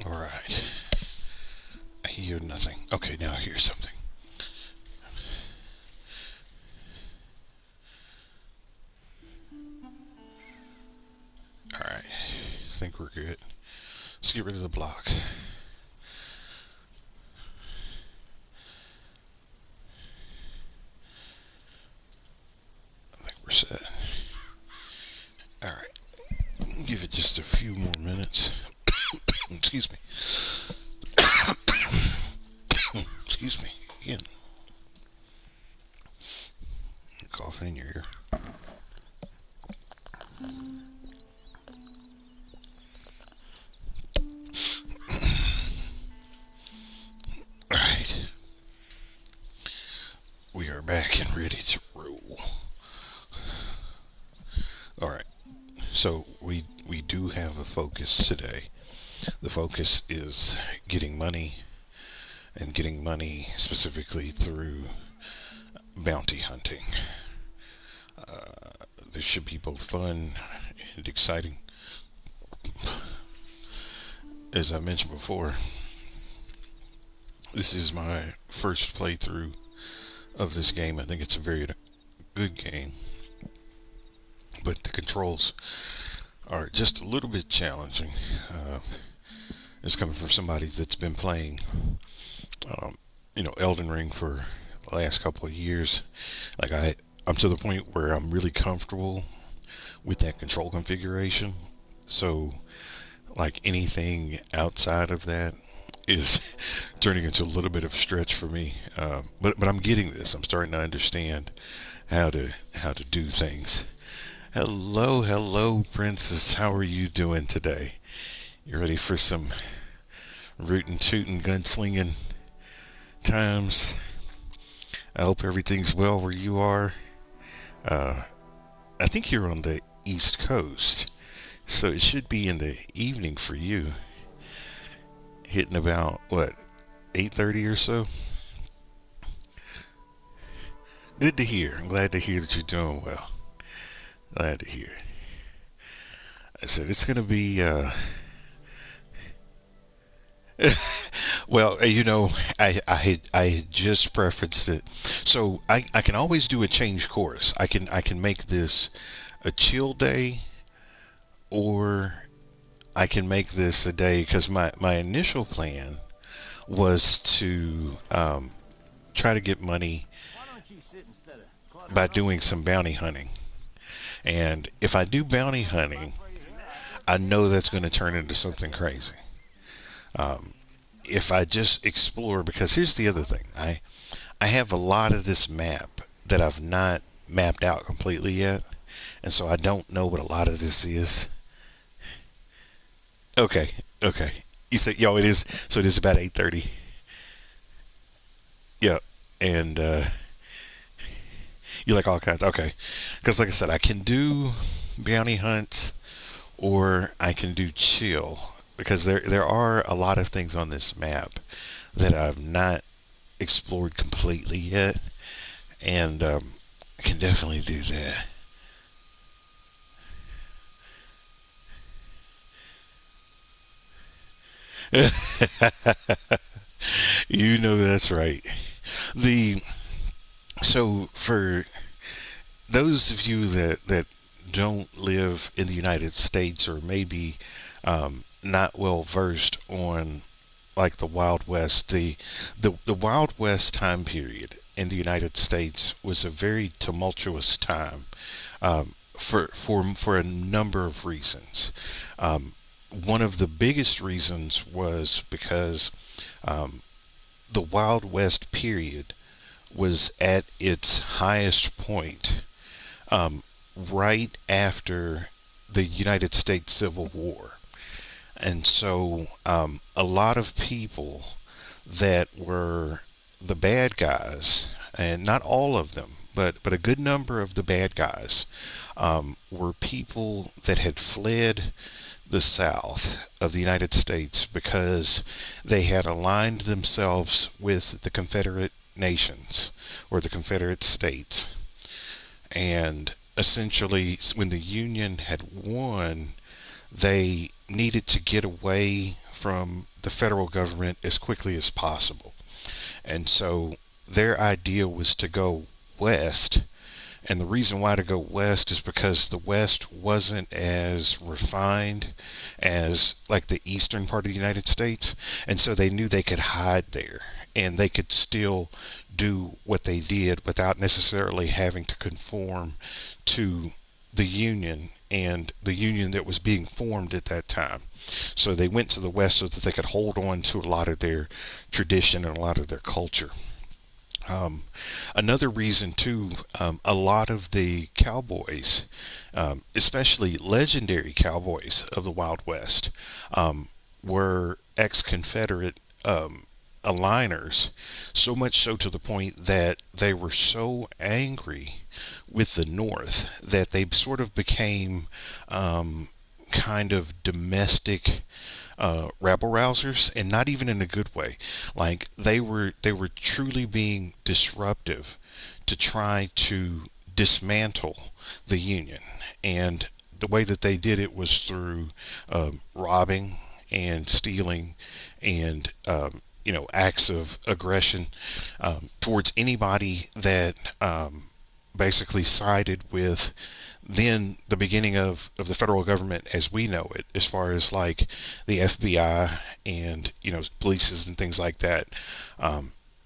All right. I hear nothing. Okay, now I hear something. All right. I think we're good. Let's get rid of the block. I think we're set. All right. Give it just a few more minutes. Excuse me. Excuse me. Again. Coughing in your ear. All right. We are back and ready to roll. All right. So we do have a focus today. The focus is getting money, and getting money specifically through bounty hunting. This should be both fun and exciting. As I mentioned before, this is my first playthrough of this game. I think it's a very good game, but the controls are just a little bit challenging. It's coming from somebody that's been playing, Elden Ring for the last couple of years. Like I'm to the point where I'm really comfortable with that control configuration. So Like anything outside of that is turning into a little bit of a stretch for me. But I'm getting this. I'm starting to understand how to do things. Hello, hello, princess. How are you doing today? You ready for some rootin' tootin' gunslinging times? I hope everything's well where you are. Uh, I think you're on the East Coast, so it should be in the evening for you. Hitting about what, 8:30 or so? Good to hear. I'm glad to hear that you're doing well. Glad to hear. I said it's gonna be well, I had just preferenced it, so I can always do a change course. I can make this a chill day, or I can make this a day because my initial plan was to try to get money by doing some bounty hunting. And if I do bounty hunting, I know that's going to turn into something crazy. Um, if I just explore, because here's the other thing, I have a lot of this map that I've not mapped out completely yet, and so I don't know what a lot of this is. Okay, okay. You said, yo, it is. So it is about 8:30. Yeah, and you like all kinds. Okay, because like I said, I can do bounty hunts or I can do chill because there are a lot of things on this map that I've not explored completely yet, and I can definitely do that. You know that's right. The So for those of you that don't live in the United States or maybe not well versed on like the Wild West, the Wild West time period in the United States was a very tumultuous time for a number of reasons. Um, One of the biggest reasons was because um, the Wild West period was at its highest point um, right after the United States Civil War. And so a lot of people that were the bad guys, and not all of them, but a good number of the bad guys, were people that had fled the South of the United States because they had aligned themselves with the Confederate nations or the Confederate States. And essentially, when the Union had won, they needed to get away from the federal government as quickly as possible. And so their idea was to go west. And the reason why to go west is because the West wasn't as refined as like the eastern part of the United States. And so they knew they could hide there and they could still do what they did without necessarily having to conform to the Union and the Union that was being formed at that time. So they went to the West so that they could hold on to a lot of their tradition and a lot of their culture. Um, Another reason, too, a lot of the cowboys, especially legendary cowboys of the Wild West, um, were ex-Confederate aligners, so much so to the point that they were so angry with the North that they sort of became kind of domestic rabble rousers, and not even in a good way. Like they were truly being disruptive to try to dismantle the Union, and the way that they did it was through robbing and stealing and acts of aggression towards anybody that basically sided with then the beginning of the federal government as we know it, as far as like the FBI and polices and things like that.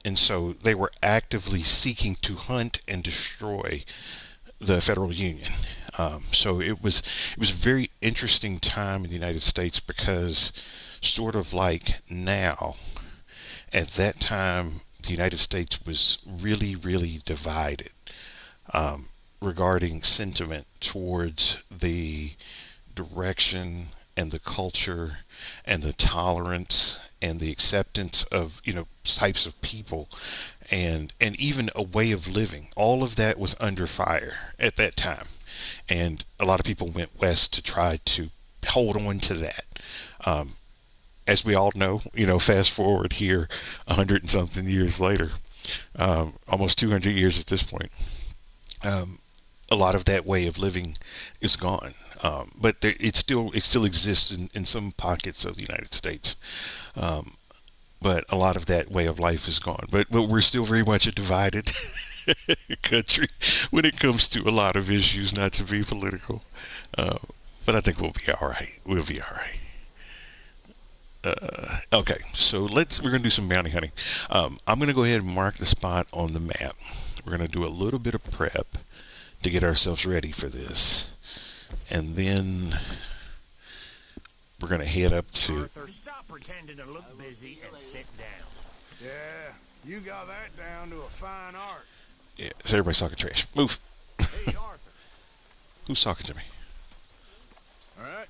And so they were actively seeking to hunt and destroy the federal union. So it was a very interesting time in the United States because sort of like now, at that time, the United States was really, really divided um, regarding sentiment towards the direction and the culture and the tolerance and the acceptance of types of people and even a way of living. All of that was under fire at that time, and a lot of people went west to try to hold on to that. um, as we all know, fast forward here 100 and something years later, almost 200 years at this point, um, a lot of that way of living is gone. But it still exists in some pockets of the United States. Um, but a lot of that way of life is gone. But we're still very much a divided country when it comes to a lot of issues. Not to be political, uh, but I think we'll be all right. We'll be all right. Okay, so we're gonna do some bounty hunting. I'm gonna go ahead and mark the spot on the map. We're gonna do a little bit of prep to get ourselves ready for this, and then we're gonna head up to. Arthur, stop pretending to look busy and sit down. Yeah, you got that down to a fine art. Yeah, so everybody's talking trash. Move. Hey, Arthur. Who's talking to me? All right.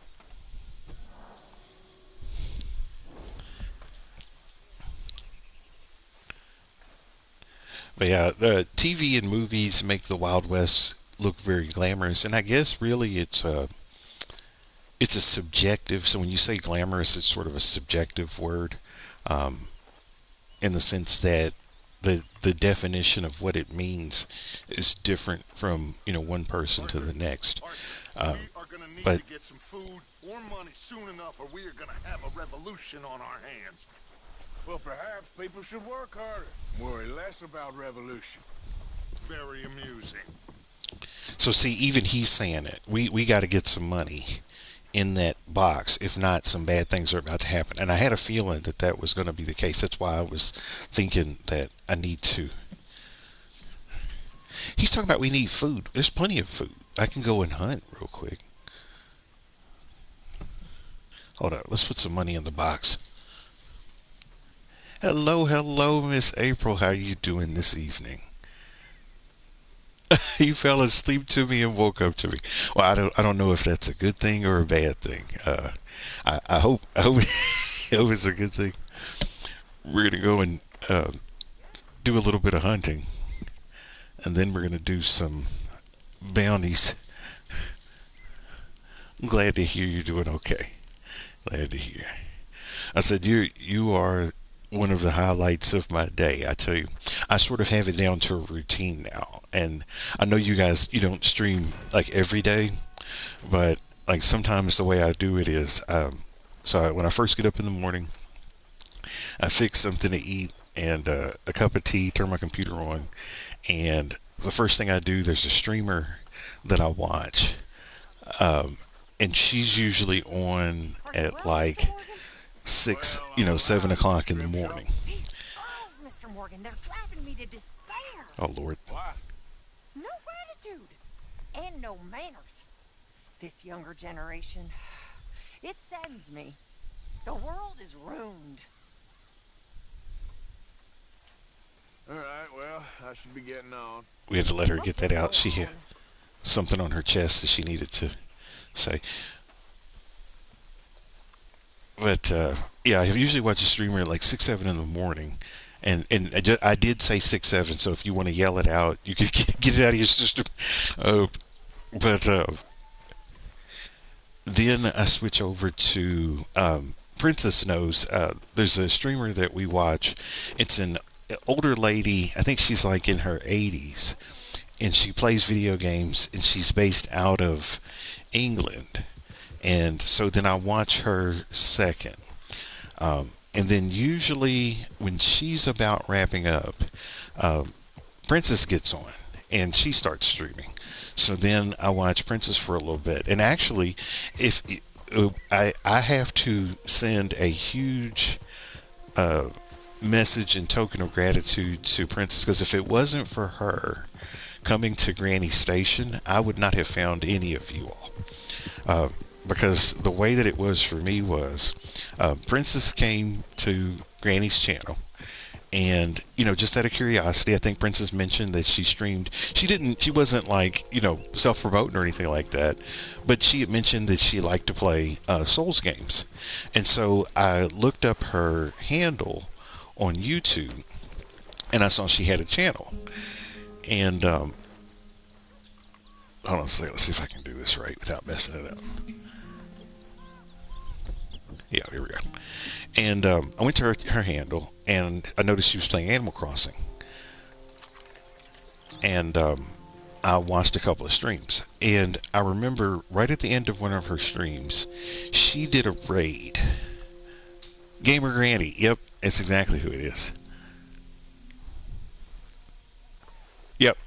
But yeah, the TV and movies make the Wild West look very glamorous, and I guess really it's a subjective. So when you say glamorous, it's sort of a subjective word, um, in the sense that the definition of what it means is different from one person to the next. Um, We are gonna need but to get some food or money soon enough, or we are gonna have a revolution on our hands. Well, perhaps people should work harder. Worry less about revolution. Very amusing. so see, even he's saying it. We got to get some money in that box. If not, some bad things are about to happen. And I had a feeling that that was going to be the case. That's why I was thinking that I need to. He's talking about we need food. There's plenty of food. I can go and hunt real quick. Hold on. Let's put some money in the box. Hello, hello, Miss April. How you doing this evening? You fell asleep to me and woke up to me. Well, I don't know if that's a good thing or a bad thing. I hope I hope it's a good thing. We're gonna go and do a little bit of hunting, and then we're gonna do some bounties. I'm glad to hear you're doing okay. Glad to hear. I said you are one of the highlights of my day. I tell you, I sort of have it down to a routine now, and I know you guys, you don't stream like every day, but like sometimes the way I do it is, when I first get up in the morning, I fix something to eat and a cup of tea, turn my computer on, and the first thing I do, there's a streamer that I watch, and she's usually on at like 7 o'clock in the morning. These girls, Mr. Morgan, they're driving me to despair. Oh Lord. Why? No gratitude and no manners. This younger generation, it saddens me. The world is ruined. All right, well, I should be getting on. We had to let her get that out. She had something on her chest that she needed to say. But yeah, I usually watch a streamer at like 6, 7 in the morning, and I did say 6, 7. So if you want to yell it out, you can get it out of your system. But then I switch over to Princess Knows. There's a streamer that we watch. It's an older lady. I think she's like in her 80s, and she plays video games, and she's based out of England. And so then I watch her second. And then usually when she's about wrapping up, Princess gets on and she starts streaming. So then I watch Princess for a little bit. And actually, if I have to send a huge message and token of gratitude to Princess, because if it wasn't for her coming to Granny Station, I would not have found any of you all. Uh, because the way that it was for me was, Princess came to Granny's channel, and just out of curiosity, I think Princess mentioned that she streamed. She wasn't like self-promoting or anything like that, but she had mentioned that she liked to play Souls games, and so I looked up her handle on YouTube, and I saw she had a channel, and hold on a second, let's see if I can do this right without messing it up. Yeah, here we go. And I went to her handle, and I noticed she was playing Animal Crossing. And I watched a couple of streams. And I remember right at the end of one of her streams, she did a raid. Gamer Granny. Yep, that's exactly who it is. Yep.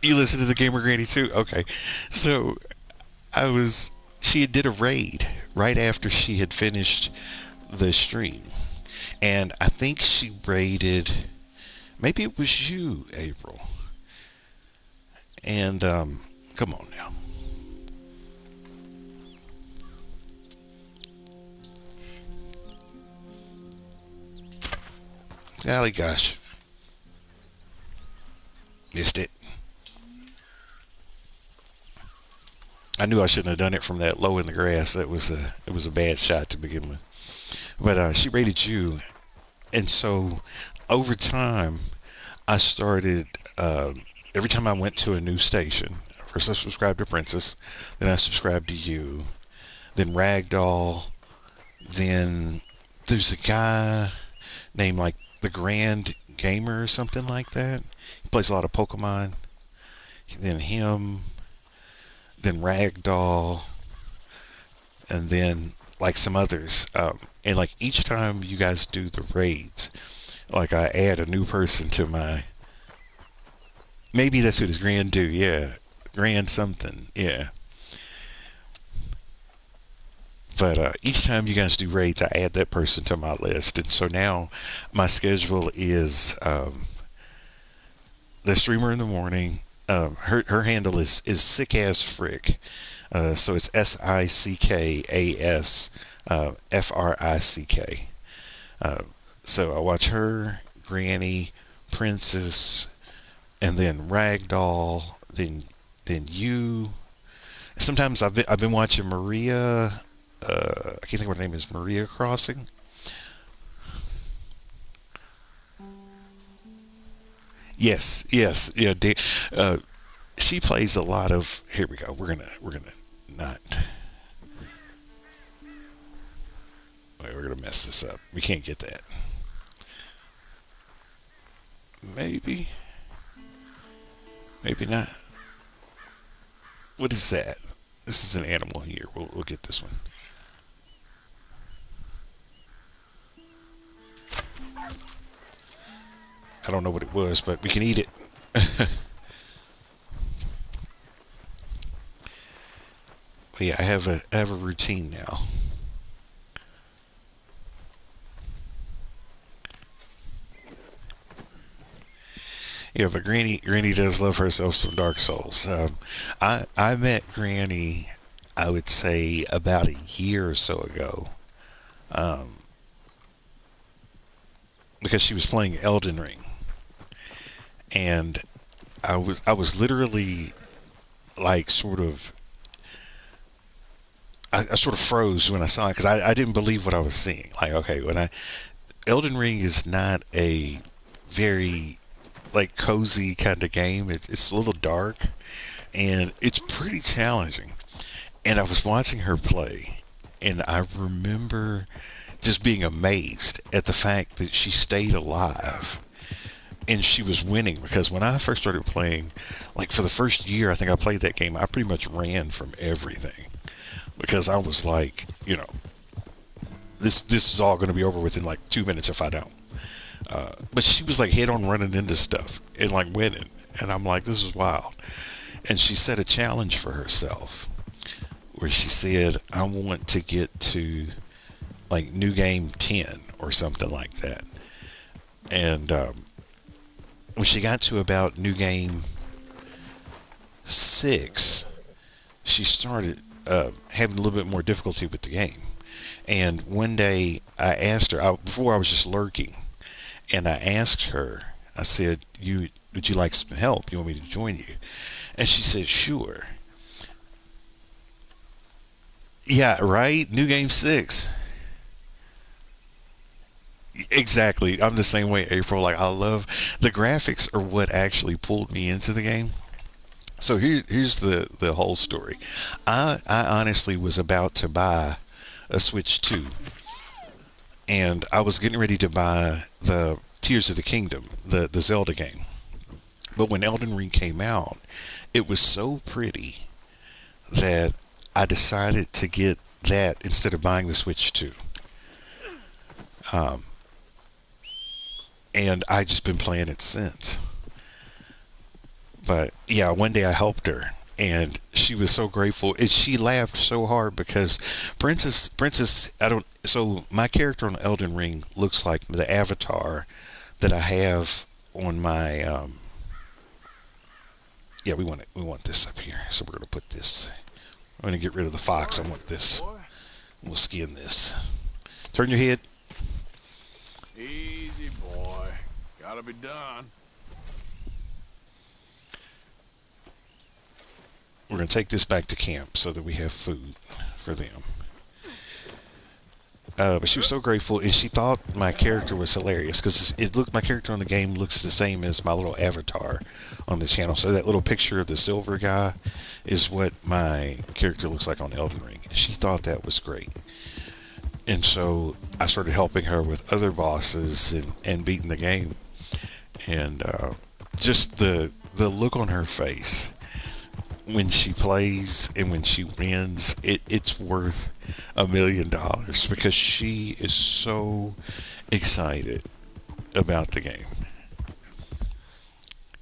You listen to the Gamer Granny too? Okay. So she did a raid right after she had finished the stream, and I think she raided, maybe it was you, April, and come on now. Golly gosh, missed it. I knew I shouldn't have done it from that low in the grass. It was a bad shot to begin with. But she rated you, and so over time, I started. Every time I went to a new station, first I subscribed to Princess, then I subscribed to you, then Ragdoll, then there's a guy named like the Grand Gamer or something like that. He plays a lot of Pokemon. Then him, then Ragdoll, and then like some others. And like each time you guys do the raids, like I add a new person to my. Maybe that's what his Grand do. Yeah, Grand something. Yeah. But each time you guys do raids, I add that person to my list, and so now my schedule is the streamer in the morning. Her handle is sick as frick. So it's SICKAS FRICK. So I watch her, Granny, Princess, and then Ragdoll, then you. Sometimes I've been watching Maria. I can't think what her name is. Maria Crossing. Yes, yeah. She plays a lot of. Here we go. We're gonna not. Wait, we're gonna mess this up. We can't get that. Maybe not. What is that? This is an animal here. We'll get this one. I don't know what it was, but we can eat it. But yeah, I have a routine now. Yeah, but Granny does love herself some Dark Souls. I met Granny, I would say, about a year or so ago, because she was playing Elden Ring, and I was literally like sort of. I sort of froze when I saw it because I didn't believe what I was seeing. Like, okay, Elden Ring is not a very like cozy kind of game. It's a little dark and it's pretty challenging. And I was watching her play, and I remember just being amazed at the fact that she stayed alive and she was winning, because when I first started playing, like for the first year I think I played that game, I pretty much ran from everything because I was like, this is all going to be over within like 2 minutes if I don't. But she was like head on running into stuff and like winning, and I'm like, this is wild. And she set a challenge for herself where she said, I want to get to like new game 10 or something like that. And when she got to about new game 6, she started having a little bit more difficulty with the game. And one day I asked her, before I was just lurking, and I asked her, I said, would you like some help? You want me to join you? And she said, sure. Yeah, right? New Game 6. Exactly. I'm the same way, April. Like, I love the graphics are what actually pulled me into the game. So here's the whole story. I honestly was about to buy a Switch 2, and I was getting ready to buy the Tears of the Kingdom, the Zelda game. But when Elden Ring came out, it was so pretty that I decided to get that instead of buying the Switch 2. And I just been playing it since. But yeah, one day I helped her, and she was so grateful, and she laughed so hard because Princess, I don't. So my character on Elden Ring looks like the avatar that I have on my. Yeah, we want this up here, so we're gonna put this. I'm gonna get rid of the fox. I want this. We'll skin this. Turn your head. Easy, boy. Gotta be done. We're going to take this back to camp so that we have food for them. But she was so grateful, and she thought my character was hilarious because my character on the game looks the same as my little avatar on the channel. So that little picture of the silver guy is what my character looks like on Elden Ring. And she thought that was great. And so I started helping her with other bosses and beating the game. And just the look on her face when she plays and when she wins, it's worth $1 million because she is so excited about the game.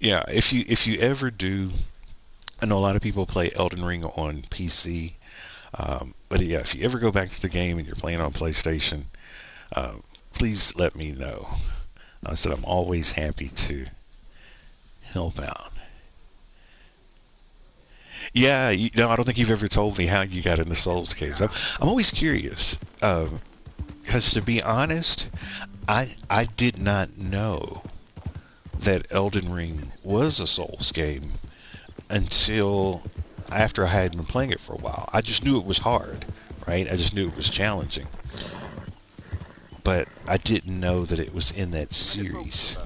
Yeah, if you ever do, I know a lot of people play Elden Ring on PC, but yeah, if you ever go back to the game and you're playing on PlayStation, please let me know. I said I'm always happy to help out. Yeah, I don't think you've ever told me how you got into Souls games. I'm always curious, because to be honest, I did not know that Elden Ring was a Souls game until after I had been playing it for a while. I just knew it was hard, right? I just knew it was challenging, but I didn't know that it was in that series.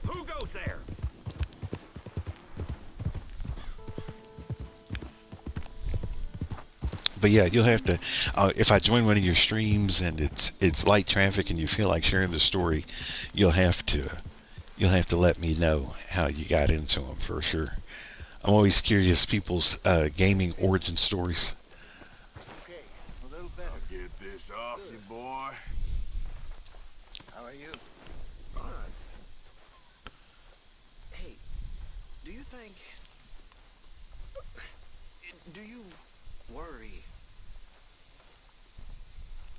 Who goes there? But yeah, you'll have to. If I join one of your streams and it's light traffic and you feel like sharing the story, you'll have to let me know how you got into them for sure. I'm always curious people's gaming origin stories. Okay, a little better. I'll get this off you, boy. How are you? Fine. Hey, do you think... Do you worry...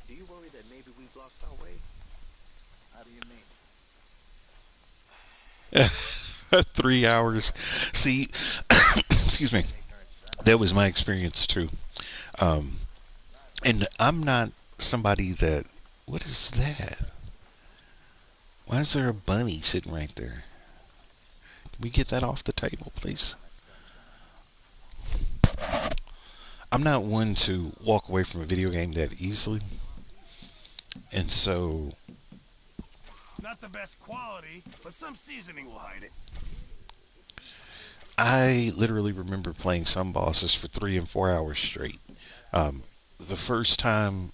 Do you worry that maybe we've lost our way? How do you mean? 3 hours. See, excuse me. That was my experience too. And I'm not somebody that. What is that? Why is there a bunny sitting right there? Can we get that off the table, please? I'm not one to walk away from a video game that easily. And so Not the best quality, but some seasoning will hide it. I literally remember playing some bosses for 3 and 4 hours straight. The first time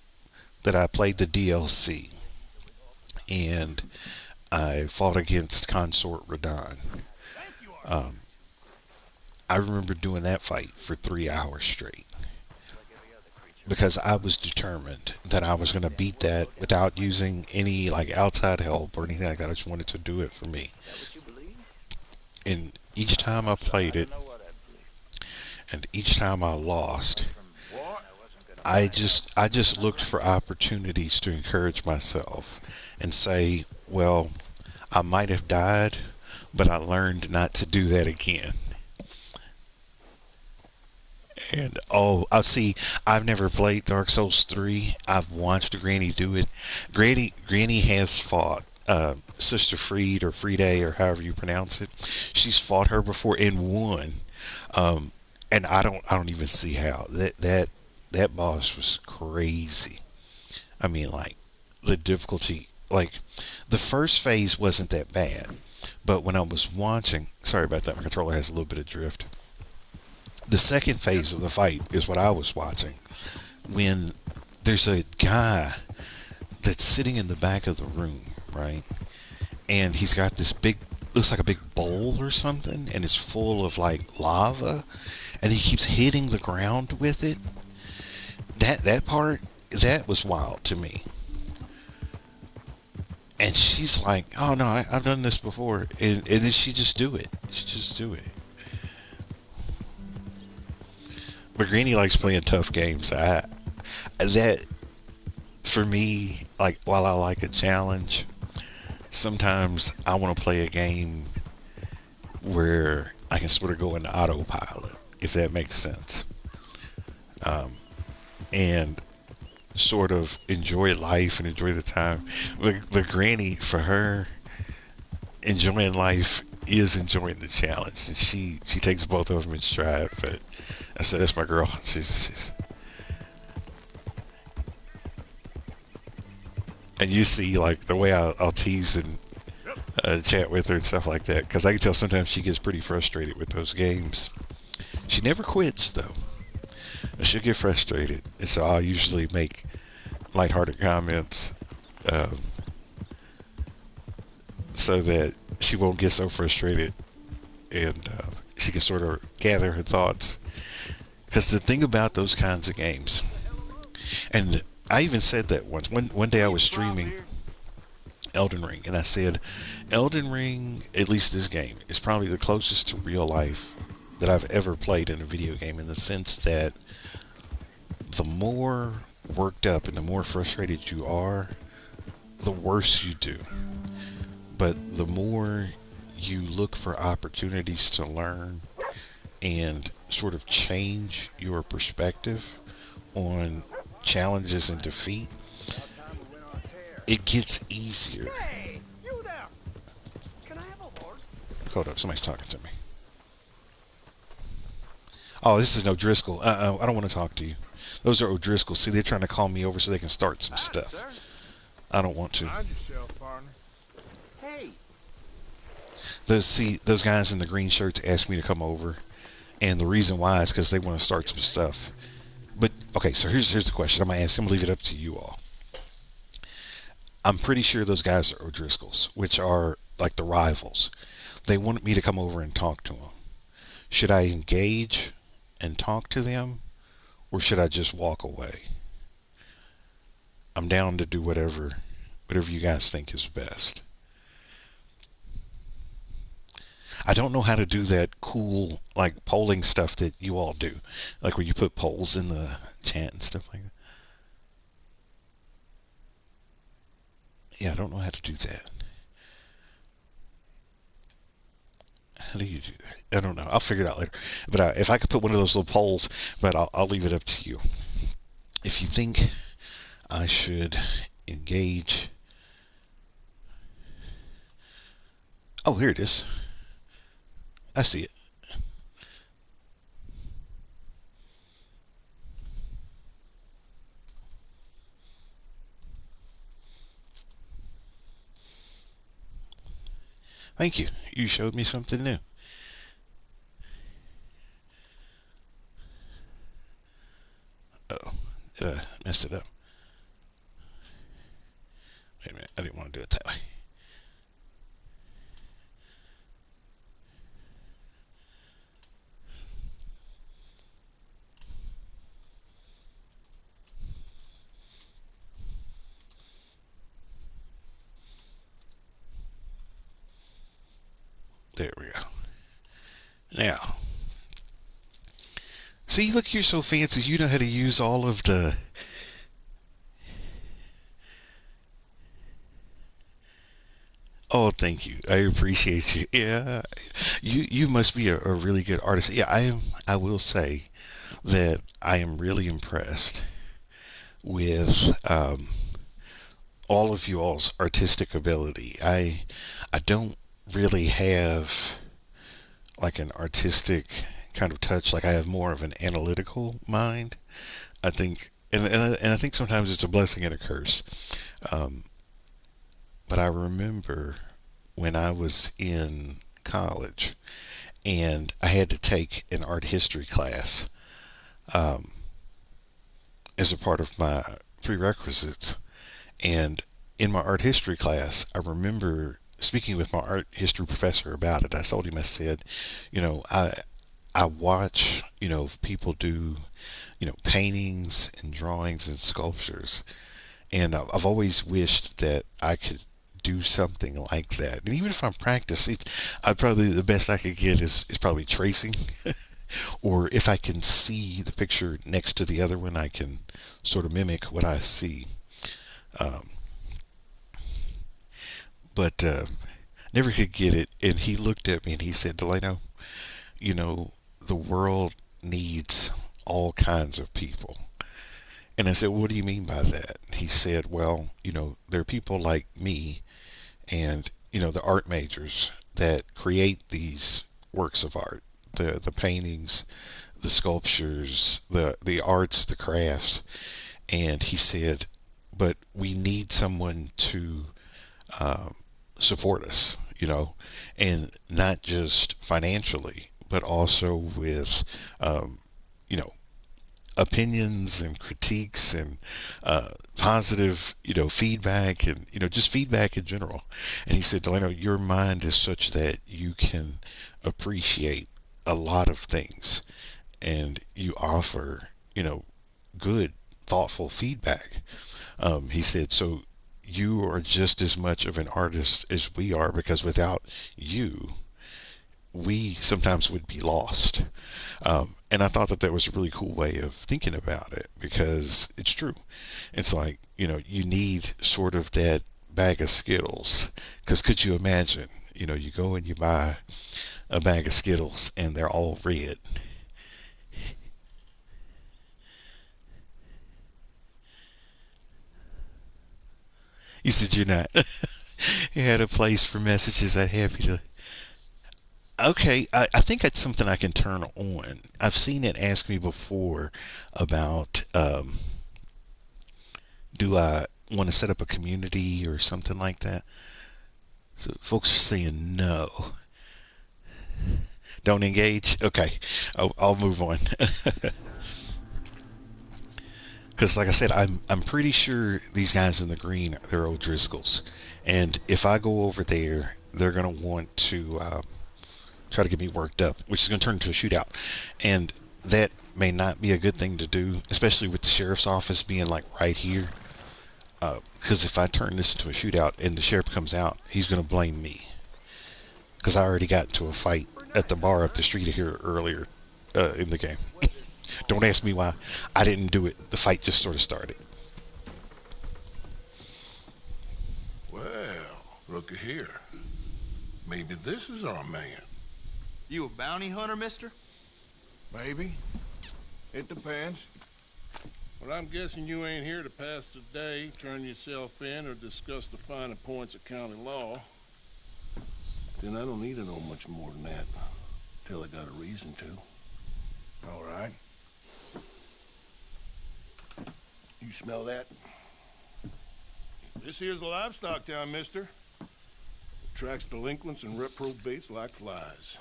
that I played the DLC and I fought against Consort Radon, I remember doing that fight for 3 hours straight because I was determined that I was going to beat that without using any like outside help or anything like that. I just wanted to do it for me. And each time I played it, and each time I lost, I just looked for opportunities to encourage myself and say, well, I might have died, but I learned not to do that again. And oh, I see. I've never played Dark Souls 3. I've watched Granny do it. Granny has fought Sister Fried or Friede or however you pronounce it. She's fought her before and won. Um, and I don't even see how that boss was crazy. I mean, like the difficulty. Like the first phase wasn't that bad, but when I was watching, sorry about that, my controller has a little bit of drift. The second phase of the fight is what I was watching. When there's a guy that's sitting in the back of the room, right? And he's got this big, looks like a big bowl or something, and it's full of like lava, and he keeps hitting the ground with it. That part, that was wild to me. And she's like, "Oh no, I've done this before," and then she just do it. She just do it. But Granny likes playing tough games. That for me, like while I like a challenge, sometimes I want to play a game where I can sort of go into autopilot, if that makes sense, and sort of enjoy life and enjoy the time. But Granny, for her, enjoying life is enjoying the challenge. And she takes both of them in stride. But I said, that's my girl. She's and you see like the way I'll tease and chat with her and stuff like that, because I can tell sometimes she gets pretty frustrated with those games. She never quits though. She'll get frustrated, and so I'll usually make lighthearted comments so that she won't get so frustrated, and she can sort of gather her thoughts. Because the thing about those kinds of games, and I even said that once. One day I was streaming Elden Ring, and I said, Elden Ring, at least this game, is probably the closest to real life that I've ever played in a video game, in the sense that the more worked up and the more frustrated you are, the worse you do. But the more you look for opportunities to learn and sort of change your perspective on challenges and defeat, it gets easier. Hey, you there? Can I have a horse? Hold up, somebody's talking to me. Oh, this is O'Driscoll. I don't want to talk to you. Those are O'Driscoll. See, they're trying to call me over so they can start some stuff. Sir. I don't want to. Mind yourself, partner. Hey, Those guys in the green shirts asked me to come over, and the reason why is because they want to start some stuff. But okay, so here's the question. I'm gonna ask. I'm gonna leave it up to you all. I'm pretty sure those guys are O'Driscolls, which are like the rivals. They wanted me to come over and talk to them. Should I engage and talk to them, or should I just walk away? I'm down to do whatever you guys think is best. I don't know how to do that cool like polling stuff that you all do, like where you put polls in the chat and stuff like that. Yeah, I don't know how to do that. How do you do that? I don't know. I'll figure it out later. But if I could put one of those little polls, but I'll leave it up to you. If you think I should engage. Oh, here it is. I see it. Thank you. You showed me something new. Uh-oh. Did I mess it up? Wait a minute. I didn't want to do it that way. There we go. Now, see, look, you're so fancy. You know how to use all of the... Oh, thank you. I appreciate you. Yeah, you must be a really good artist. Yeah, I will say that I am really impressed with all of you all's artistic ability. I don't really have like an artistic kind of touch. Like I have more of an analytical mind. I think, and I think sometimes it's a blessing and a curse. Um, but I remember when I was in college and I had to take an art history class um, as a part of my prerequisites. And in my art history class, I remember speaking with my art history professor about it. I told him, I said, you know, I watch, people do, paintings and drawings and sculptures, and I've always wished that I could do something like that. And even if I'm practicing, I probably the best I could get is probably tracing, or if I can see the picture next to the other one, I can sort of mimic what I see. Um, but never could get it. And he looked at me and he said, Delano, you know, the world needs all kinds of people. And I said, what do you mean by that? He said, well, there are people like me and, the art majors that create these works of art, the paintings, the sculptures, the arts, the crafts. And he said, but we need someone to um, support us, and not just financially, but also with, um, you know, opinions and critiques and positive, feedback and, just feedback in general. And he said, Delano, your mind is such that you can appreciate a lot of things and you offer, good, thoughtful feedback. He said, so you are just as much of an artist as we are because without you, we sometimes would be lost. And I thought that that was a really cool way of thinking about it because it's true. It's like, you need sort of that bag of Skittles. Because could you imagine, you go and you buy a bag of Skittles and they're all red. You said you're not. You had a place for messages. I'd happy to. Okay, I think that's something I can turn on. I've seen it ask me before about do I want to set up a community or something like that. So folks are saying no. Don't engage? Okay, I'll move on. Because like I said, I'm pretty sure these guys in the green, they're O'Driscolls. And if I go over there, they're going to want to try to get me worked up, which is going to turn into a shootout. And that may not be a good thing to do, especially with the sheriff's office being like right here. Because if I turn this into a shootout and the sheriff comes out, he's going to blame me. Because I already got into a fight at the bar up the street here earlier in the game. Don't ask me why. I didn't do it. The fight just sort of started. Well, looky here. Maybe this is our man. You a bounty hunter, mister? Maybe. It depends. Well, I'm guessing you ain't here to pass the day, turn yourself in, or discuss the finer points of county law. Then I don't need to know much more than that. Till I got a reason to. All right. You smell that? This here's a livestock town, mister. Attracts delinquents and reprobates like flies.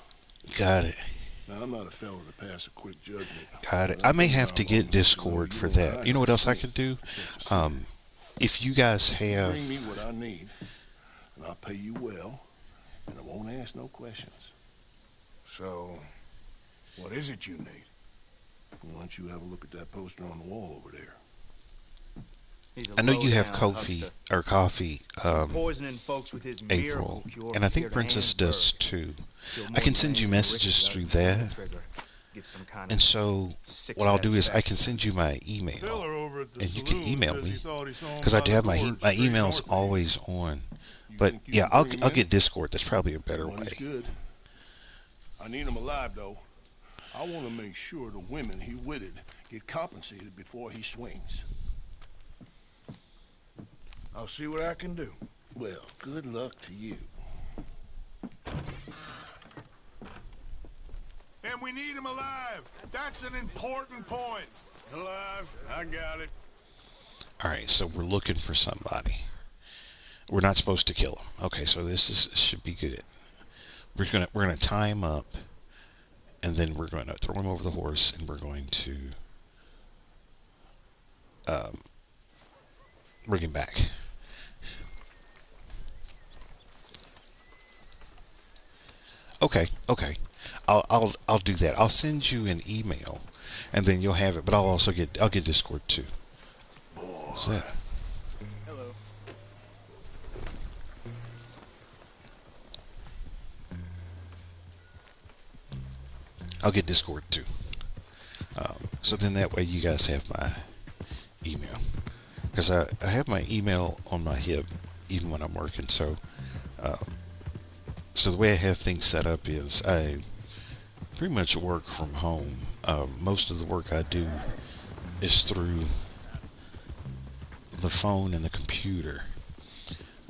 Got it. Now, I'm not a fellow to pass a quick judgment. Got it. I may have to get Discord for that. You know what else I could do? If you guys have... Bring me what I need, and I'll pay you well, and I won't ask no questions. So, what is it you need? Why don't you have a look at that poster on the wall over there? I know you have coffee, Poisoning folks with his April, and I think Princess does too. I can send you messages through that. And so what I'll do is I can send you my email, and you can email me, because I do have my email's always on But think you yeah, can I'll bring him I'll in? get Discord. That's probably a better Money's way. good. I need him alive, though. I want to make sure the women he witted get compensated before he swings. I'll see what I can do. Well, good luck to you. And we need him alive. That's an important point. Alive, I got it. All right, so we're looking for somebody. We're not supposed to kill him. Okay, so this should be good. We're gonna tie him up, and then we're going to throw him over the horse, and we're going to bring him back. Okay. I'll do that. I'll send you an email, and then you'll have it. But I'll get Discord too. What's that? Hello. I'll get Discord too. So then that way you guys have my email, because I have my email on my hip even when I'm working. So so the way I have things set up is I pretty much work from home. Most of the work I do is through the phone and the computer.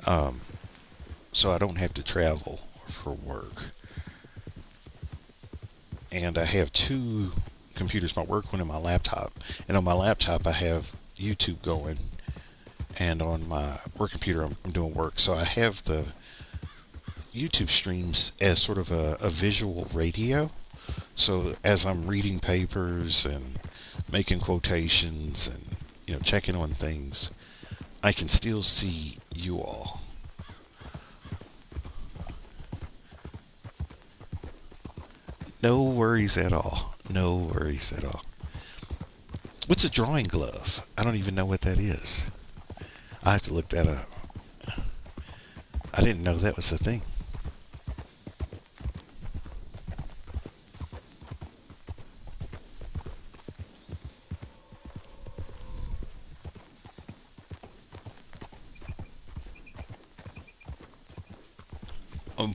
So I don't have to travel for work. And I have two computers, my work one and my laptop. And on my laptop I have YouTube going, and on my work computer I'm doing work. So I have the YouTube streams as sort of a visual radio. So as I'm reading papers and making quotations and checking on things, I can still see you all. No worries at all. No worries at all. What's a drawing glove? I don't even know what that is. I have to look that up. I didn't know that was a thing.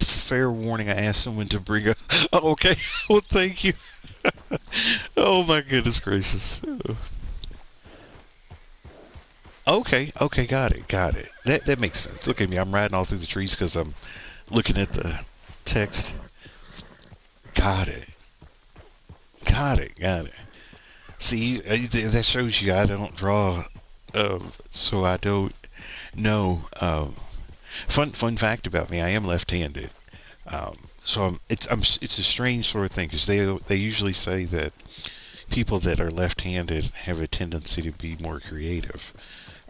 Fair warning, I asked someone to bring a... Oh, okay. Well, thank you. Oh, my goodness gracious. Okay, got it. That makes sense. Look at me, I'm riding all through the trees because I'm looking at the text. Got it. See, that shows you I don't draw, so I don't know. Fun fact about me: I am left-handed. So it's a strange sort of thing, because they usually say that people that are left-handed have a tendency to be more creative.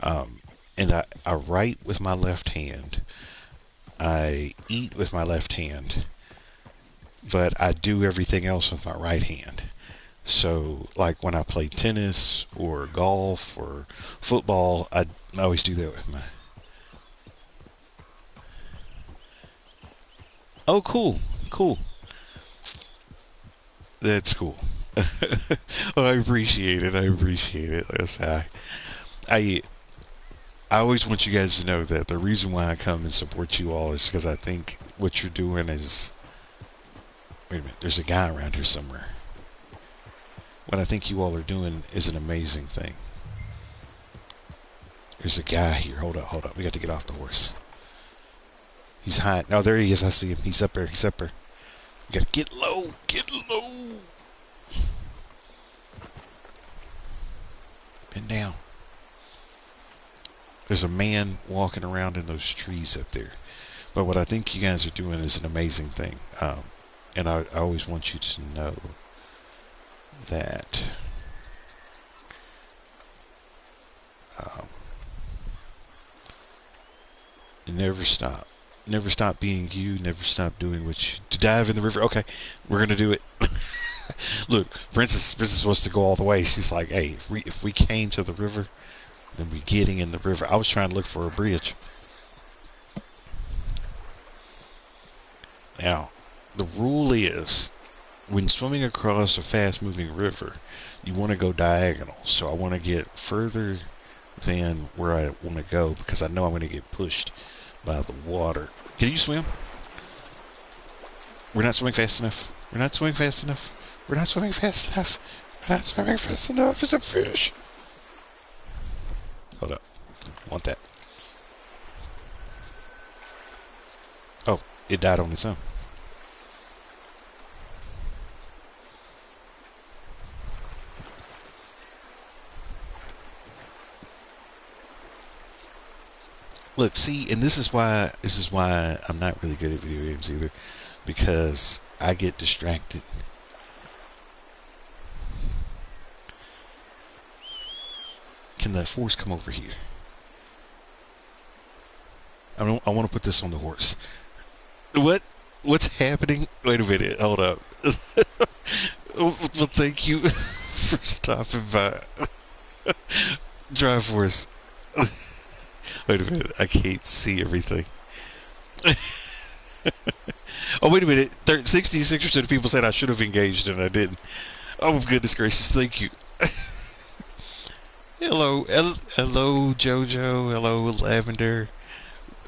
And I write with my left hand. I eat with my left hand, but I do everything else with my right hand. So, like when I play tennis or golf or football, I always do that with my... Oh, cool. That's cool. Well, I appreciate it. Like I say, I always want you guys to know that the reason why I come and support you all is because I think what you're doing is... Wait a minute, there's a guy around here somewhere. What I think you all are doing is an amazing thing. There's a guy here. Hold up. We got to get off the horse. He's hiding. Oh, there he is. I see him. He's up there. We gotta get low. Bend down. There's a man walking around in those trees up there. But what I think you guys are doing is an amazing thing. And I always want you to know that never stop. Never stop being you. Never stop doing to dive in the river. Okay, we're gonna do it. Look, Princess wants to go all the way. She's like, hey, if we came to the river, then we're getting in the river. I was trying to look for a bridge. Now, the rule is, when swimming across a fast-moving river, you want to go diagonal. So I want to get further than where I want to go, because I know I'm going to get pushed by the water. Can you swim? We're not swimming fast enough. We're not swimming fast enough. We're not swimming fast enough. We're not swimming fast enough. It's a fish. Hold up. I want that. Oh, it died on its own. Look, see, and this is why I'm not really good at video games either, because I get distracted. Can the horse come over here? I want to put this on the horse. What's happening? Wait a minute. Hold up. Well, thank you for stopping by. Drive horse. Wait a minute. I can't see everything. Oh, wait a minute. 66% of people said I should have engaged and I didn't. Oh, goodness gracious. Thank you. Hello, Jojo. Hello, Lavender,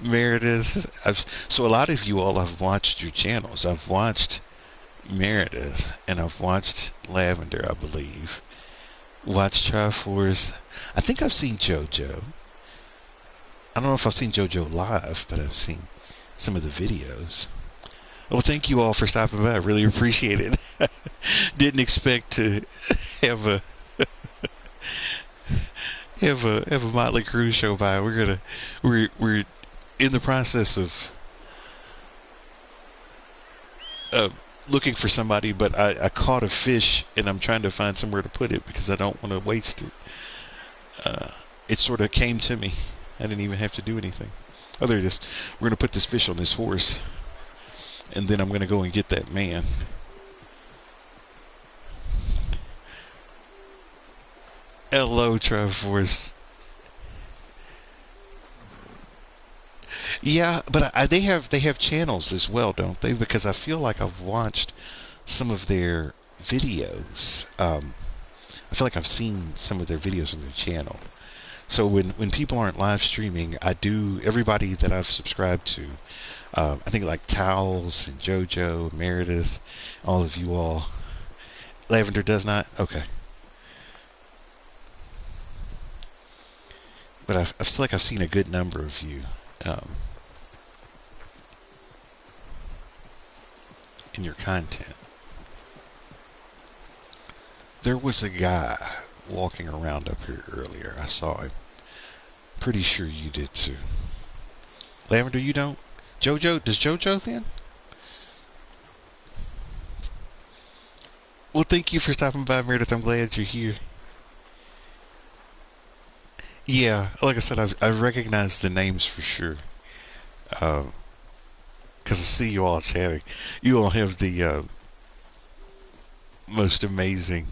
Meredith. So a lot of you all have watched your channels. I've watched Meredith and I've watched Lavender, I believe. Watched Triforce. I think I've seen Jojo. I don't know if I've seen Jojo live, but I've seen some of the videos. Well, thank you all for stopping by. I really appreciate it. Didn't expect to have a Motley Crue show by. We're in the process of looking for somebody, but I caught a fish and I'm trying to find somewhere to put it because I don't want to waste it. It sort of came to me. I didn't even have to do anything. Oh, there it is. We're going to put this fish on this horse, and then I'm going to go and get that man. Hello, Triforce. Yeah, but they have channels as well, don't they? Because I feel like I've watched some of their videos. I feel like I've seen some of their videos on their channel. So when people aren't live streaming, I do, everybody that I've subscribed to, I think like Towels and Jojo, Meredith, all of you all. Lavender does not? Okay. But I feel like I've seen a good number of you in your content. There was a guy walking around up here earlier. I saw him. Pretty sure you did too. Lavender, you don't? Jojo? Does Jojo then? Well, thank you for stopping by, Meredith. I'm glad you're here. Yeah, like I said, I recognize the names for sure. Because I see you all chatting. You all have the most amazing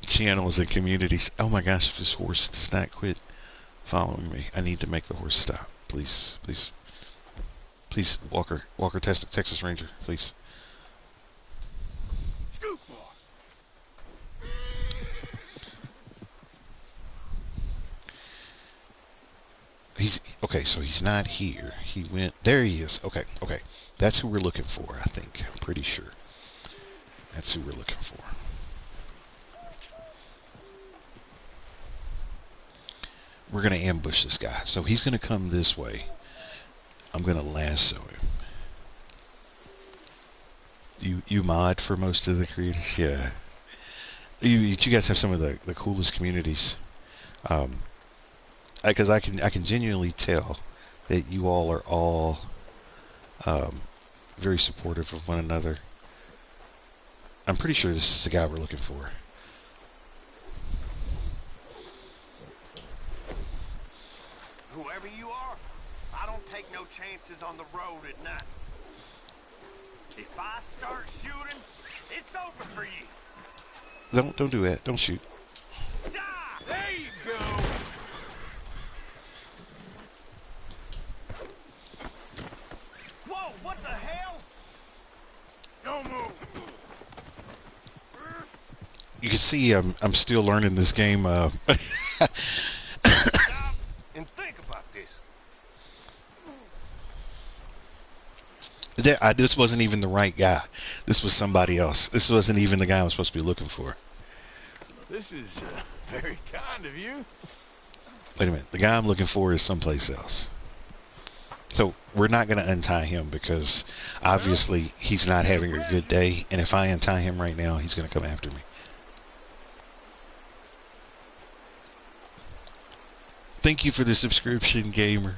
channels and communities. Oh my gosh, if this horse does not quit following me, I need to make the horse stop. Please, please. Please, Walker, Texas Ranger, please. Scoop boy. He's okay, so he's not here. He went there. He is. Okay. That's who we're looking for, I think. I'm pretty sure. That's who we're looking for. We're going to ambush this guy. So he's going to come this way. I'm going to lasso him. You mod for most of the creators? Yeah. You guys have some of the coolest communities. Because I can genuinely tell that you all are all very supportive of one another. I'm pretty sure this is the guy we're looking for. Whoever you are, I don't take no chances on the road at night. If I start shooting, it's over for you. Don't do that. Don't shoot. Die! There you go! Whoa, what the hell? Don't move. You can see I'm still learning this game. Stop and think about this. This wasn't even the right guy. This was somebody else. This wasn't even the guy I was supposed to be looking for. This is very kind of you. Wait a minute. The guy I'm looking for is someplace else. So we're not going to untie him because obviously he's not having a good day. And if I untie him right now, he's going to come after me. Thank you for the subscription, gamer.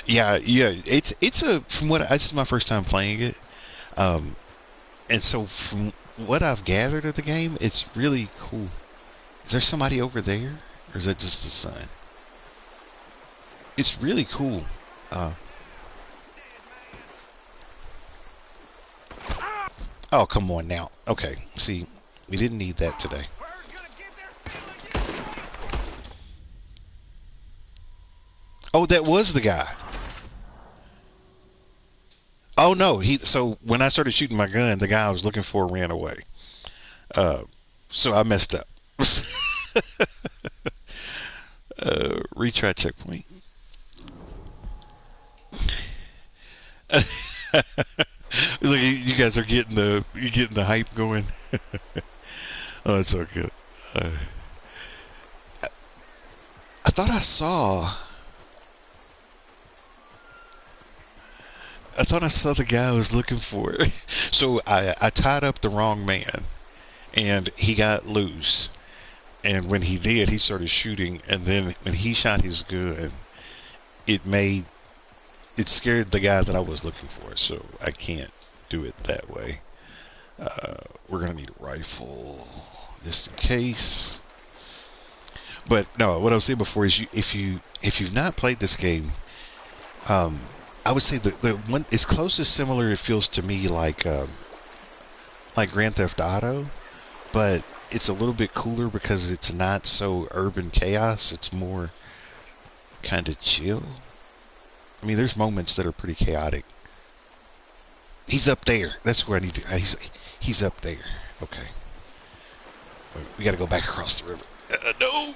Yeah. It's a from what this is my first time playing it, and so from what I've gathered of the game, it's really cool. Is there somebody over there, or is that just the sun? It's really cool. Oh, come on now. Okay, see, we didn't need that today. Oh, that was the guy. Oh no, so when I started shooting my gun, the guy I was looking for ran away. So I messed up. Retry checkpoint. Look, you guys are getting the hype going. Oh, it's so good. I thought I saw the guy I was looking for. So I tied up the wrong man, and he got loose. And when he did, he started shooting. And then when he shot his gun, it scared the guy that I was looking for. So I can't do it that way. We're gonna need a rifle just in case. But no, what I was saying before is if you've not played this game, I would say the one is closest similar. It feels to me like Grand Theft Auto, but it's a little bit cooler because it's not so urban chaos. It's more kind of chill. I mean, there's moments that are pretty chaotic. He's up there. That's where I need to. He's up there. Okay. We got to go back across the river. No.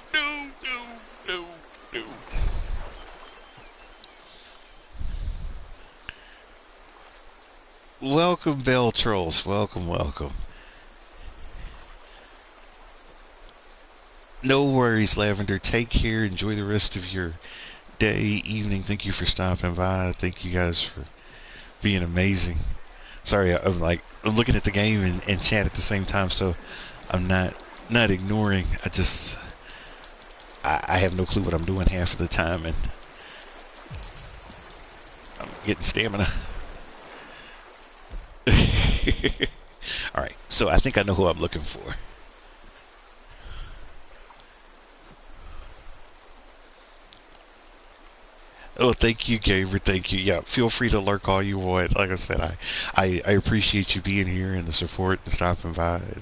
Welcome, Bell Trolls. Welcome. No worries, Lavender. Take care. Enjoy the rest of your day, evening. Thank you for stopping by. Thank you guys for being amazing. Sorry, I'm looking at the game and chat at the same time, so I'm not ignoring. I have no clue what I'm doing half of the time, and I'm getting stamina. Alright, so I think I know who I'm looking for. Oh, thank you, Gamer. Thank you. Yeah, feel free to lurk all you want. Like I said, I appreciate you being here and the support and stopping by and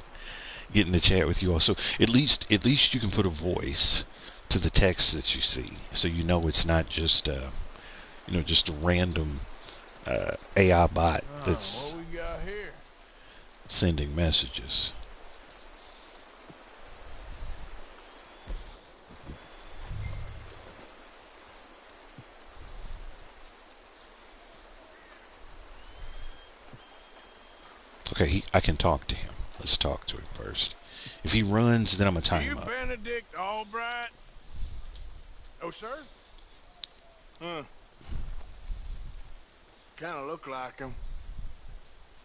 getting to chat with you all. So at least you can put a voice to the text that you see, so you know it's not just just a random AI bot that's what we got here? sending messages. Okay, I can talk to him. Let's talk to him first. If he runs, then I'm gonna tie him up. Are you Benedict Albright? Oh, sir? Huh. Kind of look like him.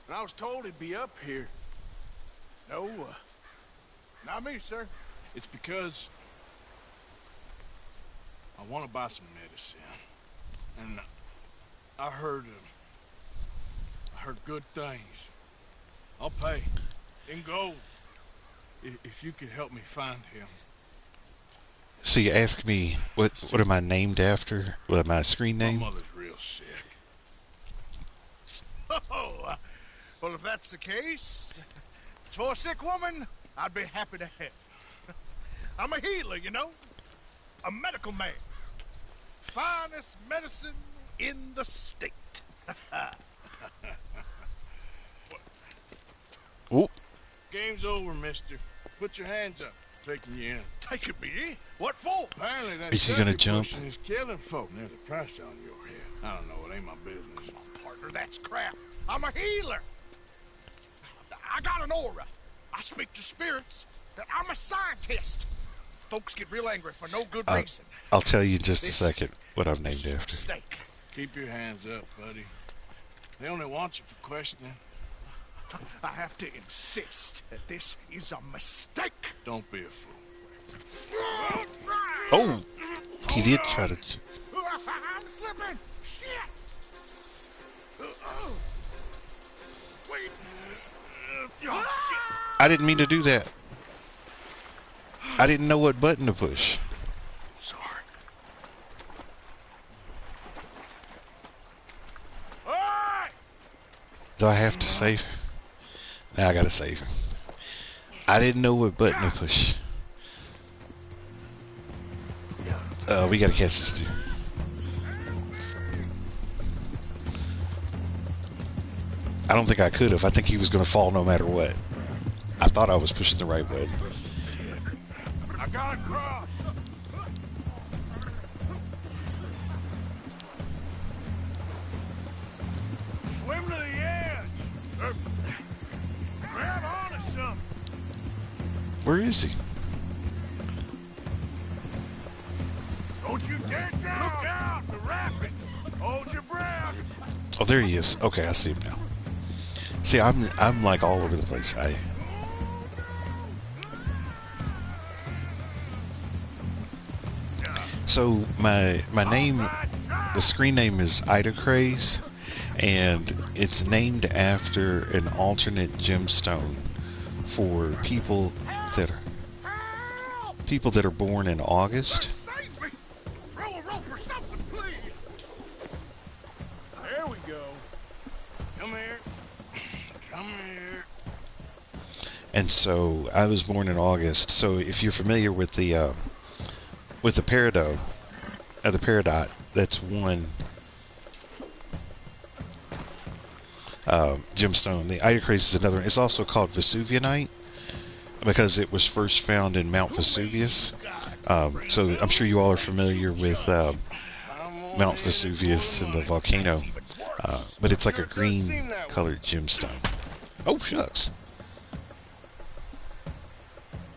And I was told he'd be up here. No, not me, sir. It's because I want to buy some medicine. And I heard good things. I'll pay in gold if you could help me find him. So you ask me what am I named after? What am I screen name? My mother's real sick. Oh, well, if that's the case, for a sick woman, I'd be happy to help. I'm a healer, you know, a medical man. Finest medicine in the state. Oop. Game's over, mister. Put your hands up. Taking you in. Taking me in? What for? Apparently that Is he stuff gonna you're jump? pushing is killing folk. There's a price on your head. I don't know. It ain't my business. Partner, that's crap. I'm a healer. I got an aura. I speak to spirits. I'm a scientist. Folks get real angry for no good reason. I'll tell you in just a This- second what I'm named This is a after. mistake. Keep your hands up, buddy. They only want you for questioning. I have to insist that this is a mistake. Don't be a fool. Oh, he did try to. I'm slipping. Shit. Wait. Oh, shit. I didn't mean to do that. I didn't know what button to push. Sorry. Hey! Do I have to save? Now I gotta save him. I didn't know what button to push. We gotta catch this dude. I don't think I could have. I think he was gonna fall no matter what. I thought I was pushing the right button. I got across. Swim to the edge. Grab onto something. Where is he? Don't you dare jump. Look out, the rapids. Hold your breath. Oh, there he is. Okay, I see him now. See, I'm like all over the place. So my name, the screen name is Ido-Games, and it's named after an alternate gemstone for people that are born in August. Save me. Throw a rope or something, please. There we go. Come here. Come here. And so I was born in August. So if you're familiar with the peridot, that's one gemstone. The Ido-Games is another one. It's also called Vesuvianite because it was first found in Mount Vesuvius. So I'm sure you all are familiar with Mount Vesuvius and the volcano, but it's like a green colored gemstone. Oh shucks.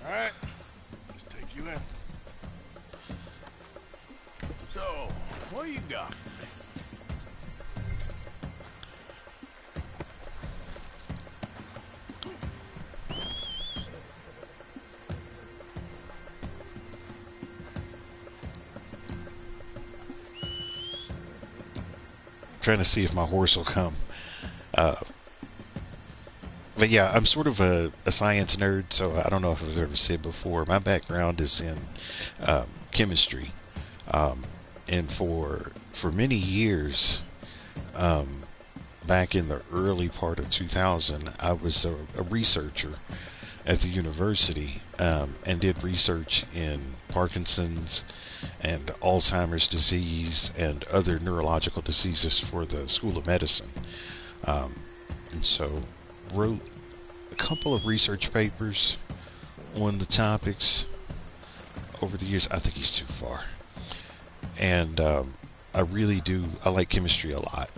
All right. Let's take you in. So, what do you got? Trying to see if my horse will come. But yeah, I'm sort of a science nerd, so I don't know if I've ever said before. My background is in chemistry, and for many years, back in the early part of 2000, I was a researcher at the university, and did research in Parkinson's and Alzheimer's disease and other neurological diseases for the School of Medicine. And so wrote a couple of research papers on the topics over the years. I think he's too far. And I really do, I like chemistry a lot.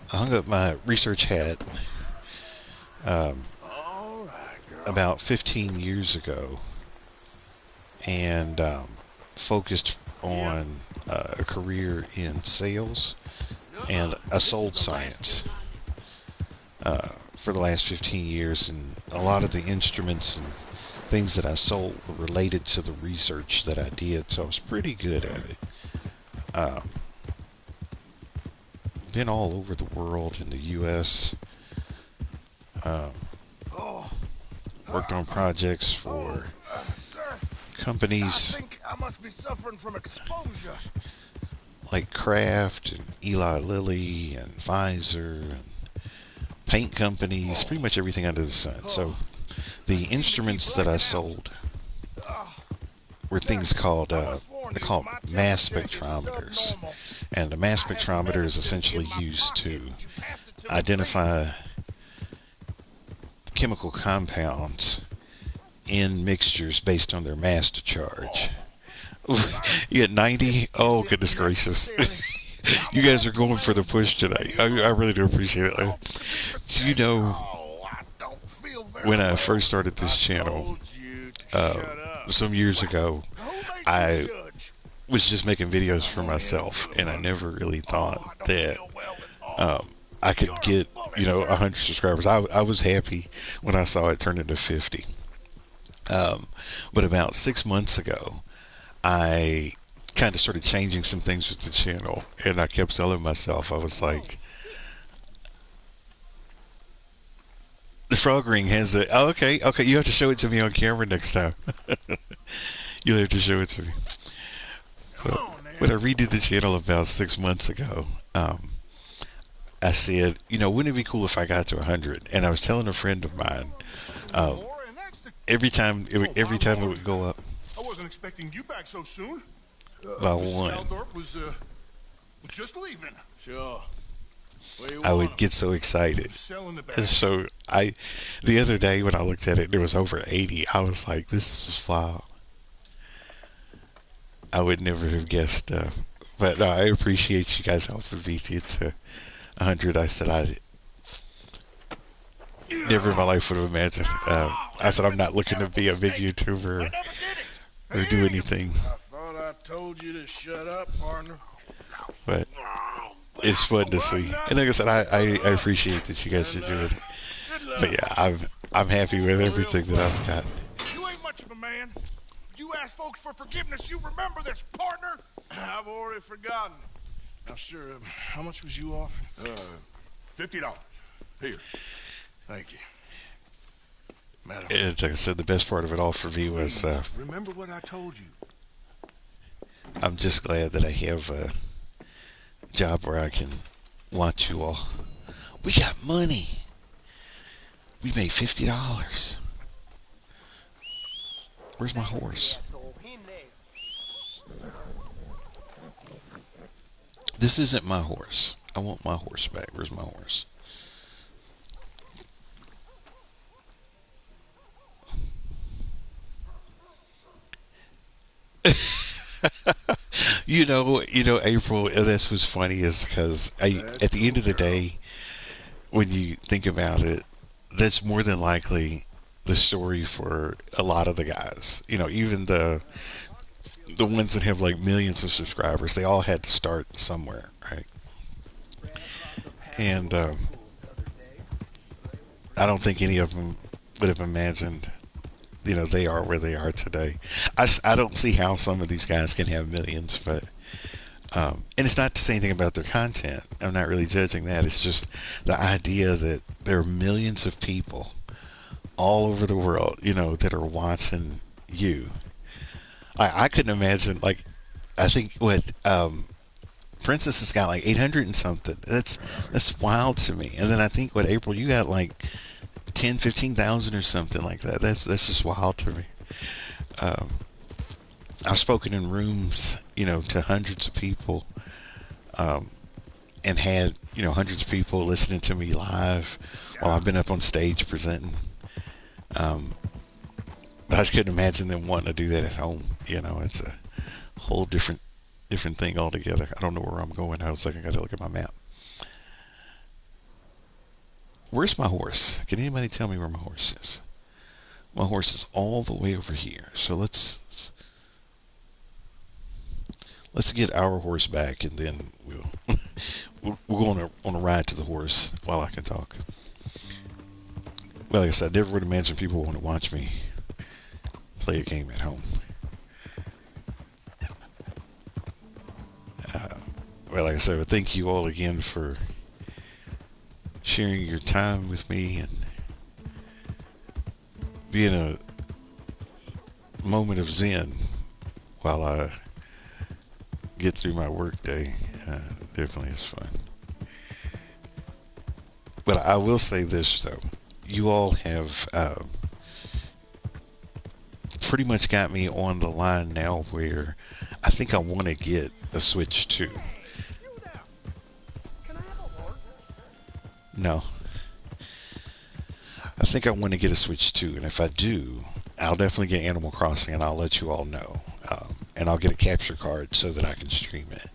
Hung up my research hat about 15 years ago, and focused on a career in sales, and I sold science for the last 15 years, and a lot of the instruments and things that I sold were related to the research that I did, so I was pretty good at it. Been all over the world in the U.S. Worked on projects for Sir, companies I think I must be suffering from exposure. like Kraft and Eli Lilly and Pfizer and paint companies, pretty much everything under the sun. So the instruments that I sold were things called they're called mass spectrometers. And the mass spectrometer is essentially used to identify chemical compounds in mixtures based on their mass to charge. Ooh, you get 90? Oh, goodness gracious. You guys are going for the push today. I really do appreciate it. So, you know, when I first started this channel, some years ago, I was just making videos for myself, and I never really thought that I could get, 100 subscribers. I was happy when I saw it turn into 50. But about 6 months ago, I kind of started changing some things with the channel, and I kept telling myself, I was like, the frog ring has a, oh, okay, you have to show it to me on camera next time. You'll have to show it to me. But when I redid the channel about 6 months ago, I said, wouldn't it be cool if I got to 100? And I was telling a friend of mine, every time it would go up, I wasn't expecting you back so soon. by Mrs. one, Aldorp was just leaving. Sure. I would get so excited. And so the other day when I looked at it, there was over 80. I was like, this is wild. I would never have guessed. But no, I appreciate you guys helping me get to 100. I said I never in my life would have imagined. I said I'm not looking to be a big YouTuber or do anything. I thought I told you to shut up, partner. But it's fun to see. And like I said, I appreciate that you guys are doing it. But yeah, I'm happy with everything that I've got. You ain't much of a man. You ask folks for forgiveness, you remember this, partner? I've already forgotten. Now, sure, how much was you offering? $50. Here. Thank you. Madam. And like I said, the best part of it all for me was Remember what I told you. I'm just glad that I have a job where I can watch you all. We got money. We made $50. Where's my horse? This isn't my horse. I want my horse back. Where's my horse? April, that's what's funny is because at the end of the day, when you think about it, that's more than likely the story for a lot of the guys. Even the ones that have like millions of subscribers, they all had to start somewhere, right? And I don't think any of them would have imagined, they are where they are today. I don't see how some of these guys can have millions, but and it's not to say anything about their content. I'm not really judging that. It's just the idea that there are millions of people all over the world, that are watching you. I couldn't imagine, I think what Princess has got like 800 and something. That's wild to me. And then I think what April, you got like 15,000 or something like that. That's just wild to me. I've spoken in rooms, to hundreds of people, and had, hundreds of people listening to me live while I've been up on stage presenting. But I just couldn't imagine them wanting to do that at home. It's a whole different thing altogether. I don't know where I'm going. I was like, I got to look at my map. Where's my horse? Can anybody tell me where my horse is? My horse is all the way over here. So let's get our horse back, and then we'll go on a ride to the horse while I can talk. Well, like I said, I never would imagine people want to watch me play a game at home. Well, like I said, but thank you all again for sharing your time with me and being a moment of zen while I get through my work day. Definitely is fun. But I will say this, though. You all have pretty much got me on the line now where I think I want to get a Switch too. No. I think I want to get a Switch too, and if I do, I'll definitely get Animal Crossing, and I'll let you all know. And I'll get a capture card so that I can stream it,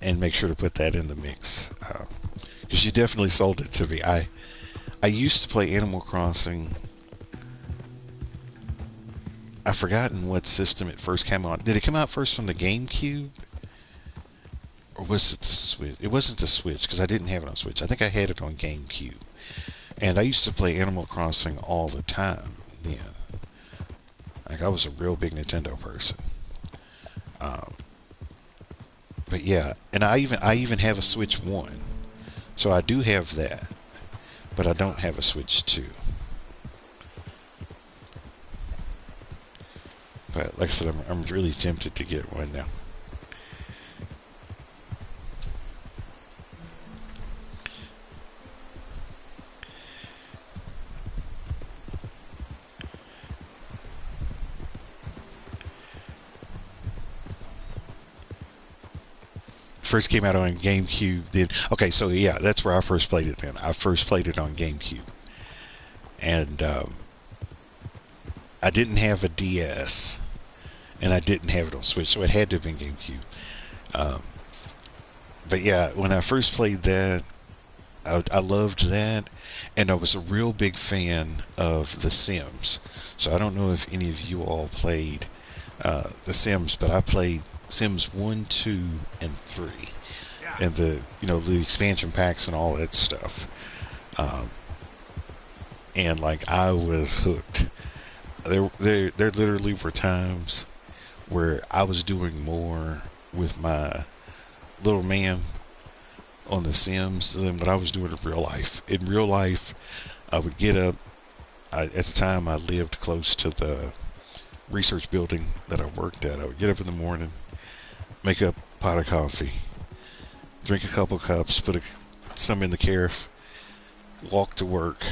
and make sure to put that in the mix. Because you definitely sold it to me. I used to play Animal Crossing. I've forgotten what system it first came on. Did it come out first on the GameCube? Or was it the Switch? It wasn't the Switch, because I didn't have it on Switch. I think I had it on GameCube. And I used to play Animal Crossing all the time then. Like, I was a real big Nintendo person. But yeah, and I even have a Switch 1. So I do have that. But I don't have a Switch 2. But like I said, I'm really tempted to get one now. First came out on GameCube. Then okay, so yeah, that's where I first played it. Then I first played it on GameCube, and I didn't have a DS, and I didn't have it on Switch, so it had to have been GameCube. But yeah, when I first played that, I loved that, and I was a real big fan of The Sims. So I don't know if any of you all played The Sims, but I played Sims 1, 2, and 3, and the expansion packs and all that stuff. And like I was hooked. There literally were times where I was doing more with my little man on The Sims than what I was doing in real life. In real life, I would get up. At the time, I lived close to the research building that I worked at. I would get up in the morning, make a pot of coffee, drink a couple cups, put some in the carafe, walk to work,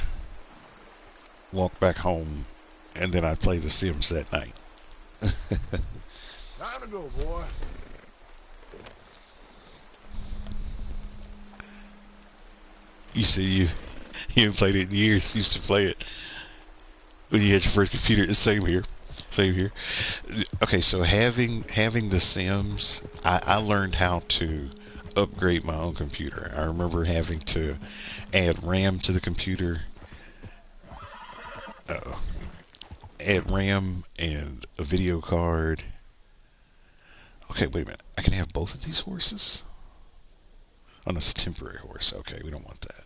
walk back home, and then I'd play The Sims that night. Time to go, boy. You said you haven't played it in years. You used to play it when you had your first computer. The same here. Same here. Okay, so having The Sims, I learned how to upgrade my own computer. I remember having to add RAM to the computer. Add RAM and a video card. Okay, wait a minute. I can have both of these horses? Oh, no, it's a temporary horse. Okay, we don't want that.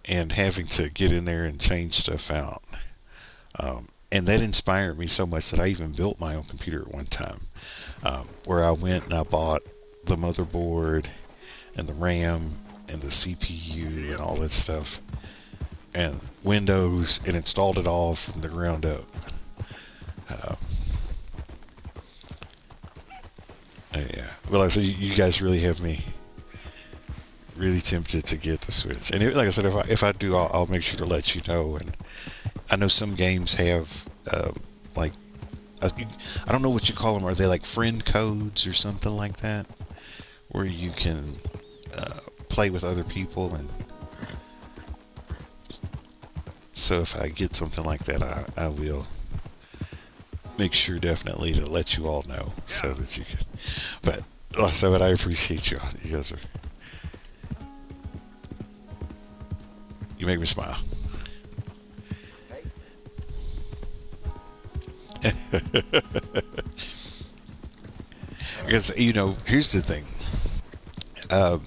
And having to get in there and change stuff out. And that inspired me so much that I even built my own computer at one time, where I went and I bought the motherboard and the RAM and the CPU and all that stuff, and Windows, and installed it all from the ground up. Yeah, well, like I said, you guys really have me really tempted to get the Switch. And like I said, if I do, I'll make sure to let you know. And I know some games have like I don't know what you call them. Are they like friend codes or something like that, where you can play with other people? And so if I get something like that, I will make sure definitely to let you all know, so that you can. But also, I appreciate you all. You guys are. You make me smile. Because, here's the thing. I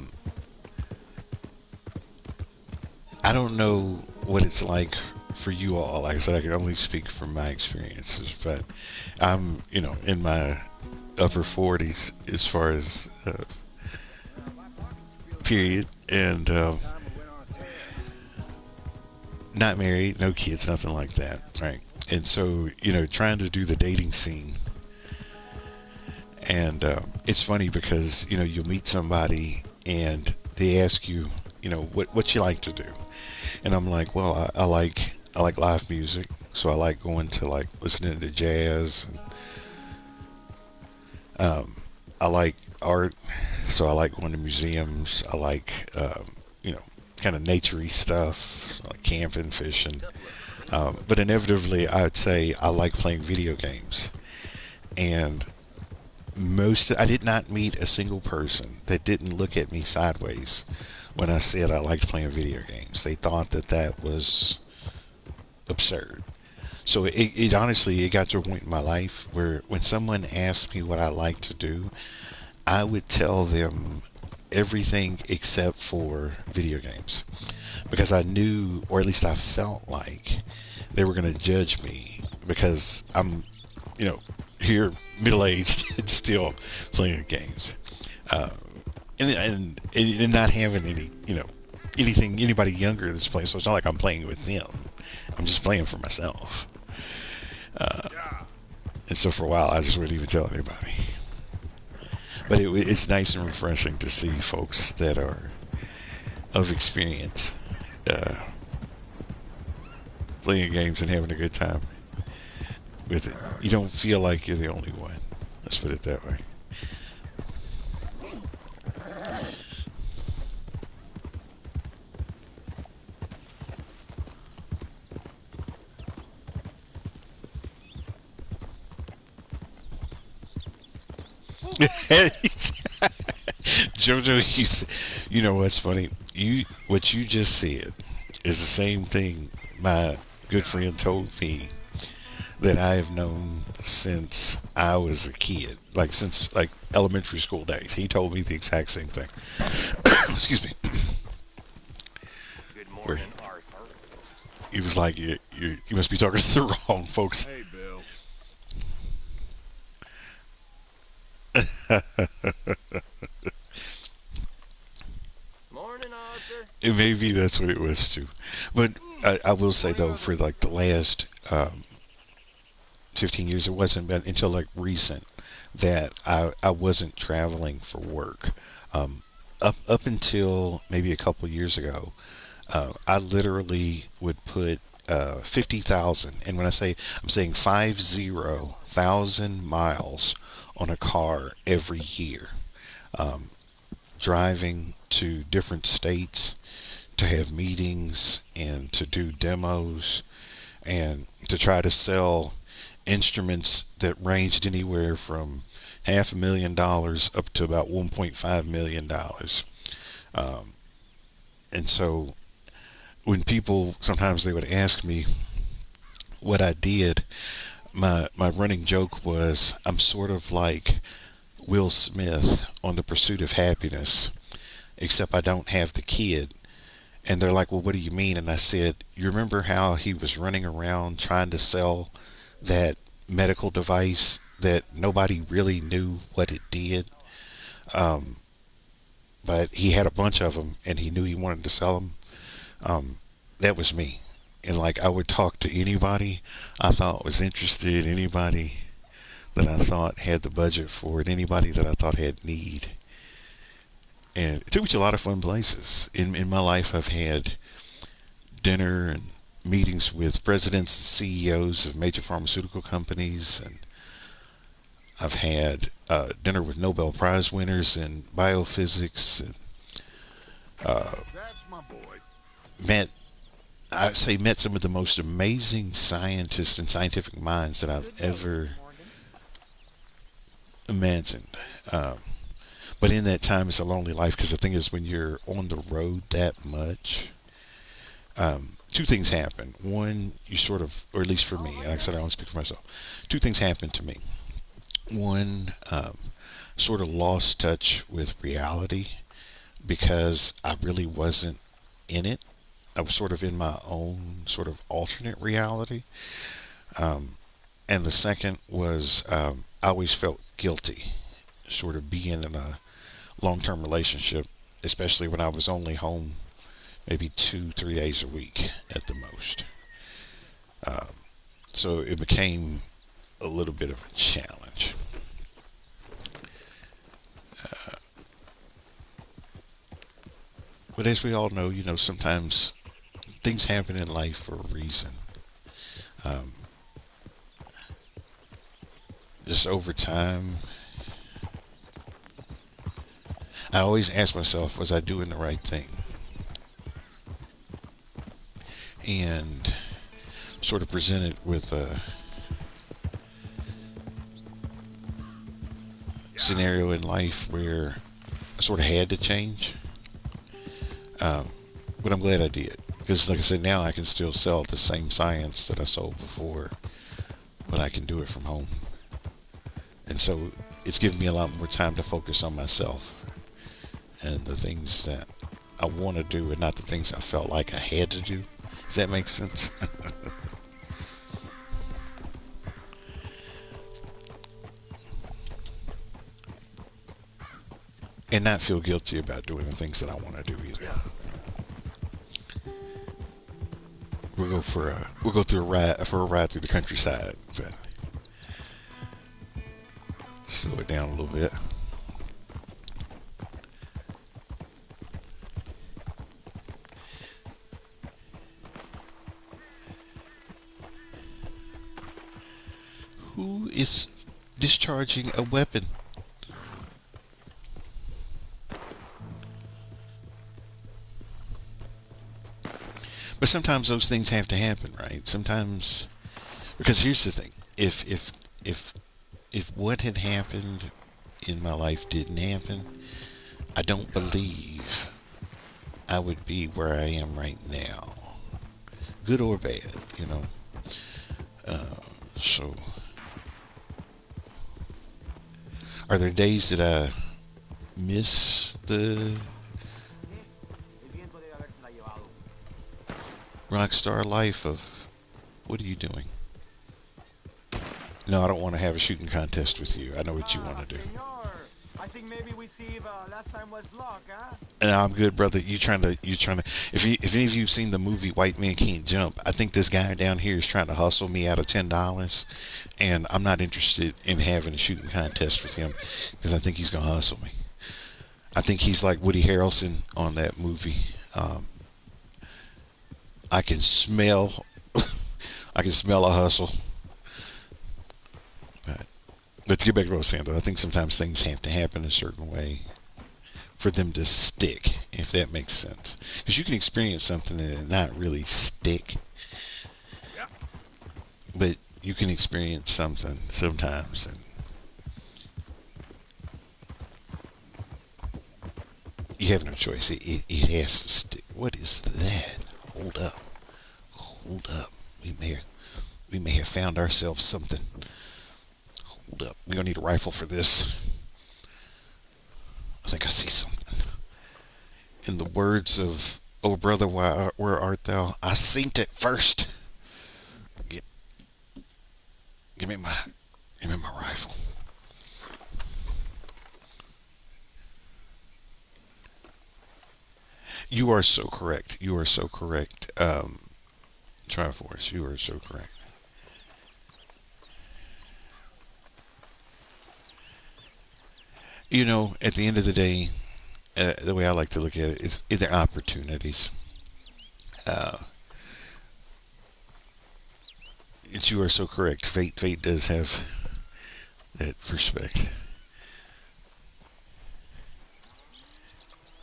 don't know what it's like for you all. Like I said, I can only speak from my experiences, but I'm, in my upper 40s as far as period, and not married, no kids, nothing like that, right? And so, trying to do the dating scene, and it's funny because you'll meet somebody and they ask you, what you like to do, and I'm like, well, I like I like live music, so I like going to like listening to jazz. And, I like art, so I like going to museums. I like you know, kind of naturey stuff, so like camping, fishing. But inevitably, I'd say I like playing video games. And I did not meet a single person that didn't look at me sideways when I said I liked playing video games. They thought that that was absurd. So it honestly, it got to a point in my life where when someone asked me what I like to do, I would tell them everything except for video games, because I knew, or at least I felt like, they were going to judge me because I'm, you know, here middle-aged and still playing games, uh, and not having any, you know, anybody younger that's playing. So it's not like I'm playing with them. I'm just playing for myself. And so for a while, I just wouldn't even tell anybody. But it's nice and refreshing to see folks that are of experience uh, playing games and having a good time with it. You don't feel like you're the only one. Let's put it that way. Jojo, you know what's funny? What you just said is the same thing my good friend told me that I have known since I was a kid, like since like elementary school days. He told me the exact same thing. Excuse me. Good Where morning, Arthur. he was like, you must be talking to the wrong folks. Hey, Bill. Morning, Arthur. And maybe that's what it was too. But I will say though, for like the last 15 years, it wasn't been until like recent that I wasn't traveling for work. Up until maybe a couple years ago, I literally would put 50,000, and when I say, I'm saying 50,000 miles on a car every year, driving to different states to have meetings and to do demos and to try to sell instruments that ranged anywhere from $500,000 up to about $1.5 million. And so when people sometimes they would ask me what I did, my running joke was I'm sort of like Will Smith on The Pursuit of Happiness, except I don't have the kid. And they're like, well, what do you mean? And I said, you remember how he was running around trying to sell that medical device that nobody really knew what it did? But he had a bunch of them and he knew he wanted to sell them. That was me. And like, I would talk to anybody I thought was interested, anybody that I thought had the budget for it, anybody that I thought had need. And it took me to a lot of fun places. In my life, I've had dinner and meetings with presidents and CEOs of major pharmaceutical companies, and I've had dinner with Nobel Prize winners in biophysics, and That's my boy. met met some of the most amazing scientists and scientific minds that I've Good day, ever Mr. Morgan. imagined. But in that time, it's a lonely life, because the thing is, when you're on the road that much, two things happen. One, you sort of, or at least for me, like I said, I don't speak for myself. Two things happened to me. One, sort of lost touch with reality because I really wasn't in it. I was sort of in my own sort of alternate reality. And the second was, I always felt guilty sort of being in a long-term relationship, especially when I was only home maybe 2-3 days a week at the most. So it became a little bit of a challenge. But as we all know, sometimes things happen in life for a reason. Um, just over time, I always ask myself, was I doing the right thing? And sort of presented with a scenario in life where I sort of had to change. But I'm glad I did. Because, like I said, now I can still sell the same science that I sold before, but I can do it from home. And so it's given me a lot more time to focus on myself and the things that I want to do and not the things I felt like I had to do. Does that make sense? And not feel guilty about doing the things that I want to do either. We'll go through a ride through the countryside, but slow it down a little bit. Who is discharging a weapon? But sometimes those things have to happen, right? Sometimes, because here's the thing: if what had happened in my life didn't happen, I don't believe I would be where I am right now, good or bad, you know. So, are there days that I miss the rock star life of, what are you doing? No, I don't want to have a shooting contest with you. I know what you want to do. I think maybe we see if last time was luck, huh? And I'm good, brother. You trying to. If any of you've seen the movie White Man Can't Jump, I think this guy down here is trying to hustle me out of $10, and I'm not interested in having a shooting contest with him because I think he's gonna hustle me. I think he's like Woody Harrelson on that movie. I can smell, I can smell a hustle. But to get back to what I was saying, though, I think sometimes things have to happen a certain way for them to stick, if that makes sense. Because you can experience something and it not really stick, but you can experience something sometimes and you have no choice. It has to stick. What is that? Hold up. Hold up. We may have found ourselves something. Hold up. We're going to need a rifle for this. I think I see something. In the words of, "Oh brother, where art thou? I seen it first." Give me my rifle. You are so correct. You are so correct. Triforce, you are so correct. You know, at the end of the day, the way I like to look at it is either opportunities. You are so correct. Fate does have that perspective.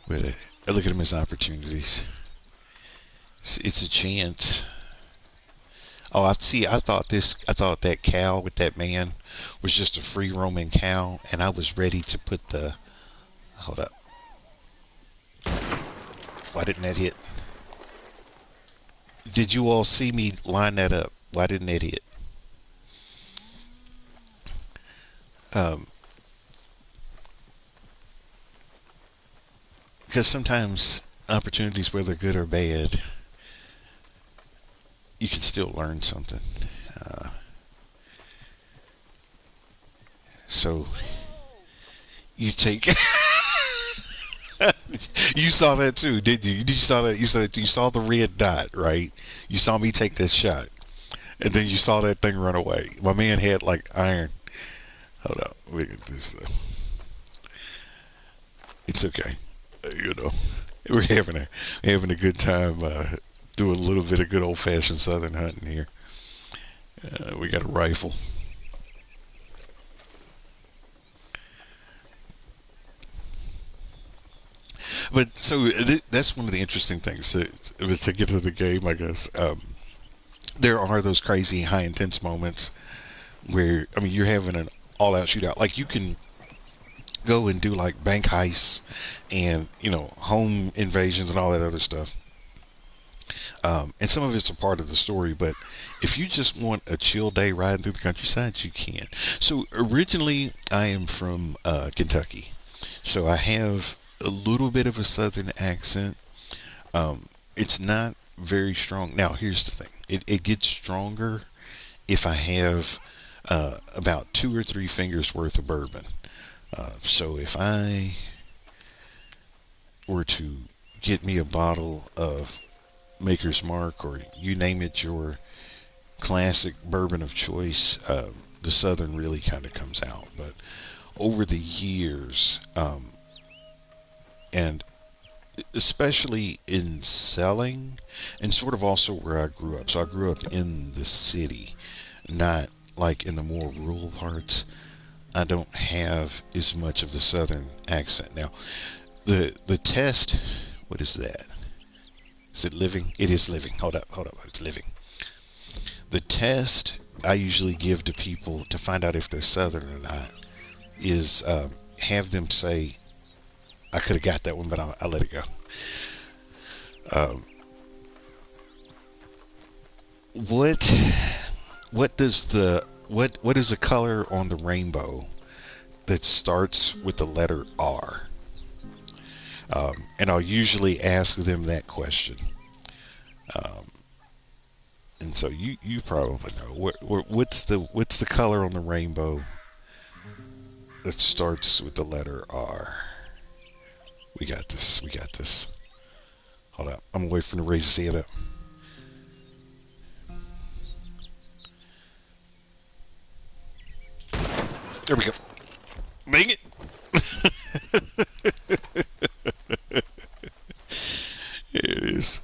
But I look at them as opportunities. It's a chance. Oh, I see. I thought that cow with that man was just a free roaming cow, and I was ready to put the. Hold up. Why didn't that hit? Did you all see me line that up? Why didn't that hit? Because sometimes opportunities, whether good or bad, you can still learn something. So you take. You saw that too, didn't you? You saw that. You saw the red dot, right? You saw me take this shot, and then you saw that thing run away. My man had like iron. Hold up, look at this. It's okay. You know, we're having a good time Do a little bit of good old-fashioned southern hunting here. We got a rifle. But so that's one of the interesting things to get to the game, I guess. There are those crazy high intense moments where, I mean, you're having an all-out shootout. Like, you can go and do like bank heists and, you know, home invasions and all that other stuff. And some of it's a part of the story, but if you just want a chill day riding through the countryside, you can. So originally, I am from Kentucky, so I have a little bit of a southern accent. It's not very strong. Now, here's the thing. It gets stronger if I have about 2 or 3 fingers worth of bourbon. So if I were to get me a bottle of Maker's Mark, or you name it, your classic bourbon of choice, the Southern really kind of comes out. But over the years, and especially in selling, and sort of also where I grew up. So I grew up in the city, not like in the more rural parts. I don't have as much of the Southern accent. Now, the test, what is that? Is it living? It is living. Hold up. It's living. The test I usually give to people to find out if they're Southern or not is have them say, I could have got that one, but I let it go. What is the color on the rainbow that starts with the letter R? And I'll usually ask them that question. And so you probably know what's the color on the rainbow that starts with the letter R. We got this. Hold up. I'm gonna wait for him to raise his head up. There we go. Bang it. It is.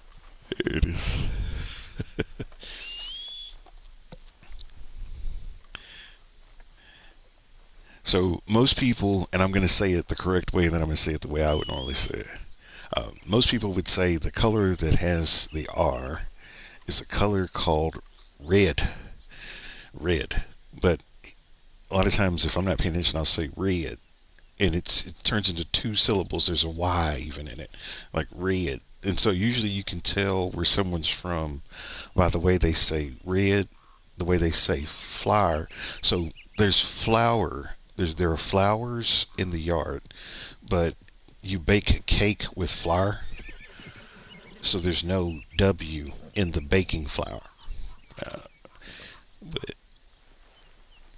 So most people, and I'm going to say it the correct way, and then I'm going to say it the way I would normally say it. Most people would say the color that has the R is a color called red. Red. But a lot of times, if I'm not paying attention, I'll say red, and it turns into 2 syllables. There's a Y even in it, like red. And so usually you can tell where someone's from by the way they say red, the way they say flower. So there's flower. There are flowers in the yard, but you bake a cake with flour, so there's no W in the baking flour. But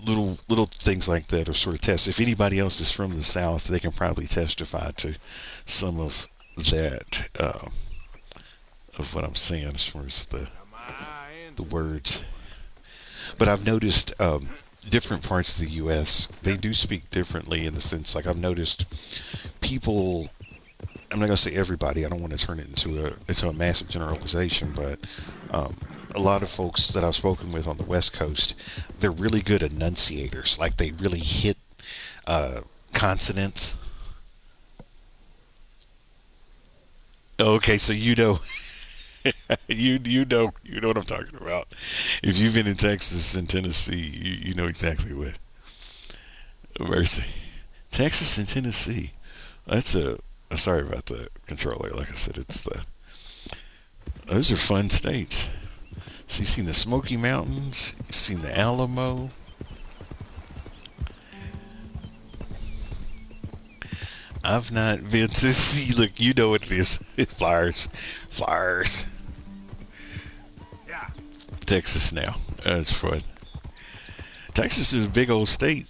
little things like that are sort of tests. If anybody else is from the South, they can probably testify to some of that, of what I'm saying as far as the words. But I've noticed different parts of the U.S., they do speak differently in the sense, like I've noticed people, I'm not going to say everybody, I don't want to turn it into a massive generalization, but a lot of folks that I've spoken with on the West Coast, they're really good enunciators. Like they really hit consonants. Okay, so you know, you know what I'm talking about. If you've been in Texas and Tennessee, you know exactly what. Mercy, Texas and Tennessee. That's sorry about the controller. Like I said, those are fun states. So you've seen the Smoky Mountains, you've seen the Alamo. I've not been to see. Look, you know what it is. Flowers. Yeah. Texas now. That's fun. Texas is a big old state.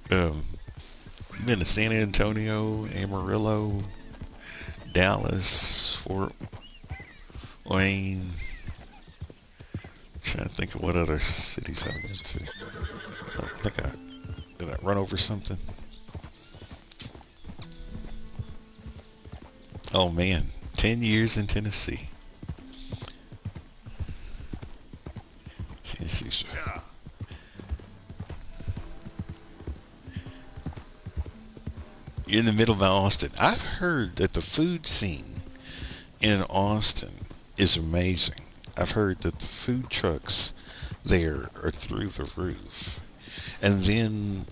Been to San Antonio, Amarillo, Dallas, Fort Wayne. Trying to think of what other cities I've been to. I think did I run over something? Oh man, 10 years in Tennessee. in the middle of Austin. I've heard that the food scene in Austin is amazing. I've heard that the food trucks there are through the roof. And then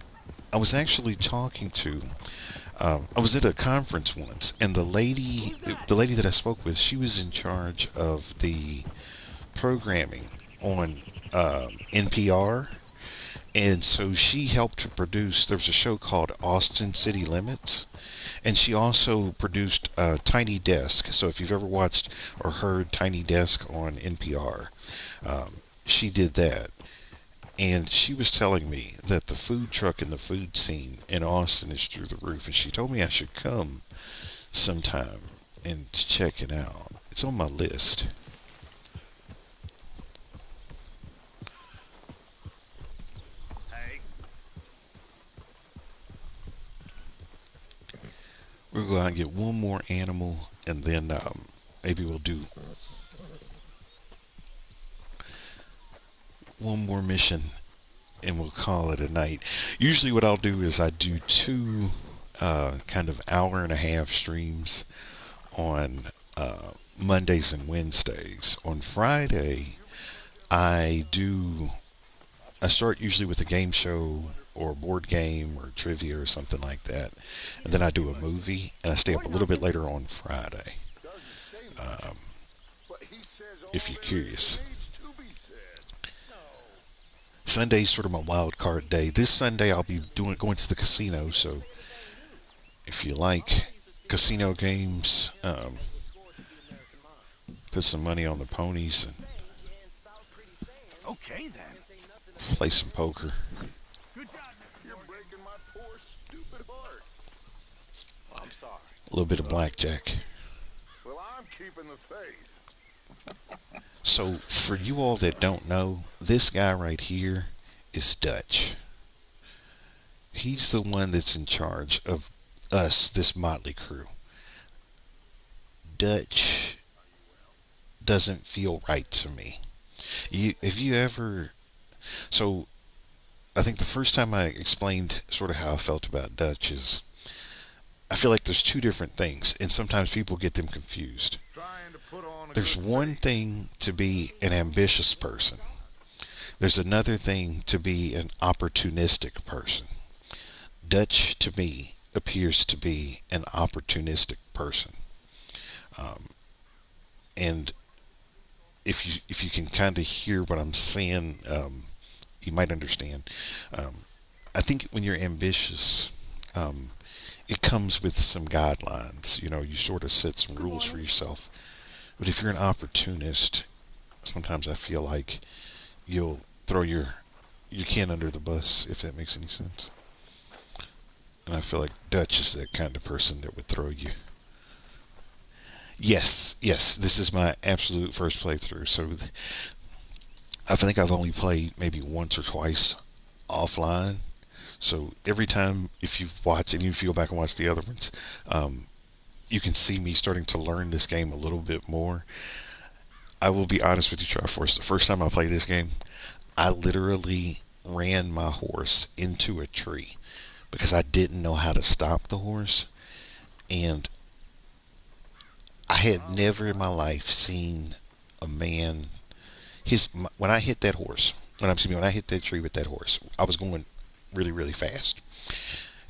I was actually talking to, I was at a conference once, and the lady that I spoke with, she was in charge of the programming on NPR. And so she helped to produce, there was a show called Austin City Limits. And she also produced Tiny Desk. So if you've ever watched or heard Tiny Desk on NPR, she did that. And she was telling me that the food truck and the food scene in Austin is through the roof. And she told me I should come sometime and check it out. It's on my list. We'll go out and get one more animal, and then maybe we'll do one more mission, and we'll call it a night. Usually what I'll do is I do two kind of hour and a half streams on Mondays and Wednesdays. On Friday, I start usually with a game show or a board game or trivia or something like that. And then I do a movie, and I stay up a little bit later on Friday. If you're curious. Sunday's sort of my wild card day. This Sunday I'll be going to the casino, so if you like casino games, put some money on the ponies and Okay, then. play some poker. Good job, You're breaking my poor, stupid heart. I'm sorry. A little bit of blackjack. Well, I'm keeping the faith. So, for you all that don't know, this guy right here is Dutch. He's the one that's in charge of us, this motley crew. Dutch doesn't feel right to me. If you ever... So, I think the first time I explained sort of how I felt about Dutch is... I feel like there's two different things, and sometimes people get them confused. There's one thing to be an ambitious person. There's another thing to be an opportunistic person. Dutch, to me, appears to be an opportunistic person. And if you can kind of hear what I'm saying, you might understand. I think when you're ambitious, it comes with some guidelines. You know, you sort of set some rules for yourself. But if you're an opportunist, sometimes I feel like you'll throw your can under the bus, if that makes any sense. And I feel like Dutch is that kind of person that would throw you. Yes, this is my absolute first playthrough. So I think I've only played maybe once or twice offline. So every time, if you watch and you go back and watch the other ones, you can see me starting to learn this game a little bit more. I will be honest with you, Triforce. The first time I played this game, I literally ran my horse into a tree because I didn't know how to stop the horse. And I had never in my life seen a man... When I hit that horse, when I hit that tree with that horse, I was going really, really fast.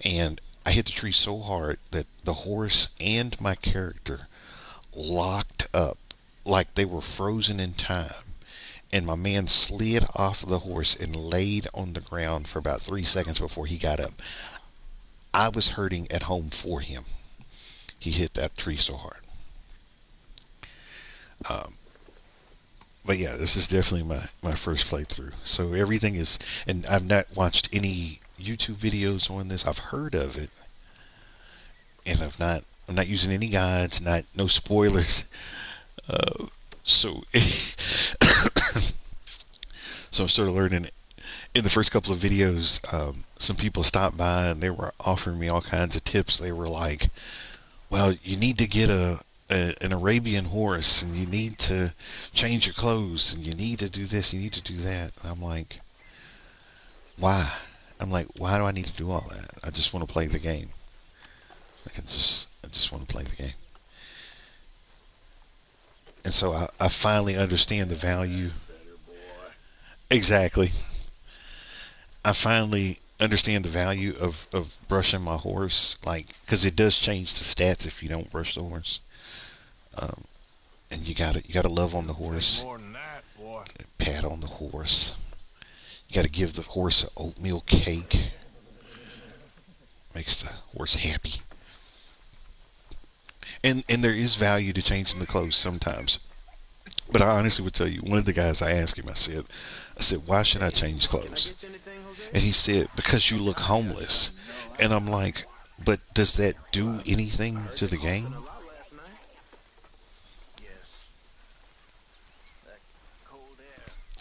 And I hit the tree so hard that the horse and my character locked up like they were frozen in time. And my man slid off the horse and laid on the ground for about 3 seconds before he got up. I was hurting at home for him. He hit that tree so hard. But yeah, this is definitely my first playthrough. So everything is... And I've not watched any YouTube videos on this. I've heard of it. And I'm not using any guides, no spoilers. So I'm sort of learning. In the first couple of videos, some people stopped by and they were offering me all kinds of tips. They were like, well, you need to get an Arabian horse, and you need to change your clothes, and you need to do this, you need to do that. And I'm like, why? Why do I need to do all that? I just want to play the game. Like I just want to play the game. And so I finally understand the value. Exactly. I finally understand the value of brushing my horse, like, because it does change the stats if you don't brush the horse. Um, and you gotta love on the horse, More than that, boy. pat on the horse. You gotta give the horse an oatmeal cake. Makes the horse happy. And there is value to changing the clothes sometimes. But I honestly would tell you, one of the guys I asked him, I said, why should I change clothes? And he said, because you look homeless. And I'm like, but does that do anything to the game?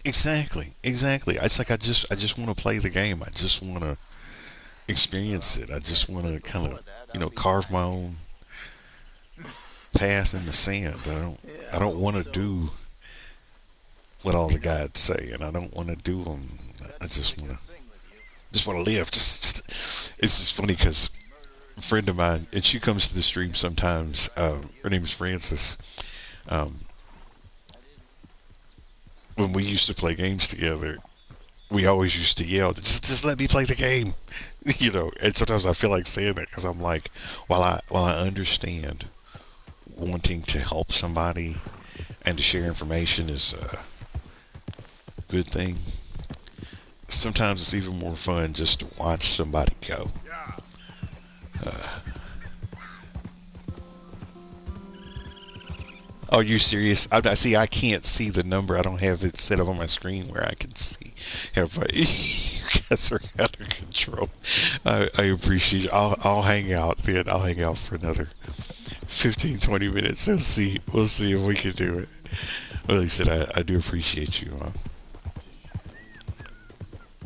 Exactly, exactly. It's like I just want to play the game. I just want to experience it. I just want to kind of, carve my own path in the sand. I don't want to do what all the guys say, and I don't want to do them. I just want to live. It's just funny because a friend of mine, and she comes to the stream sometimes. Her name is Frances. Um, when we used to play games together, we always used to yell, "Just let me play the game," And sometimes I feel like saying that because I'm like, while I understand wanting to help somebody and to share information is a good thing, sometimes it's even more fun just to watch somebody go. Oh, you serious? I see. I can't see the number. I don't have it set up on my screen where I can see everybody. You guys are out of control. I appreciate it. I'll hang out then. I'll hang out for another 15, 20 minutes. We'll see if we can do it. Well, like I said, I do appreciate you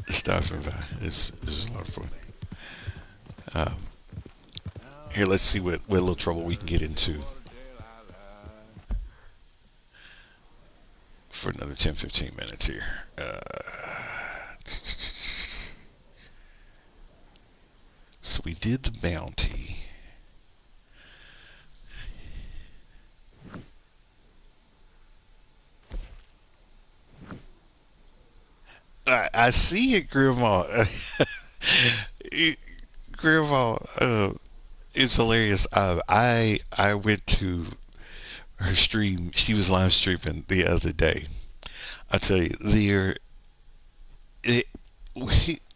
stopping by. This is a lot of fun. Um, Here, let's see what little trouble we can get into for another 10, 15 minutes here. So we did the bounty. I see it, Grandma. Grandma, it's hilarious. I went to her stream. She was live streaming the other day. I tell you,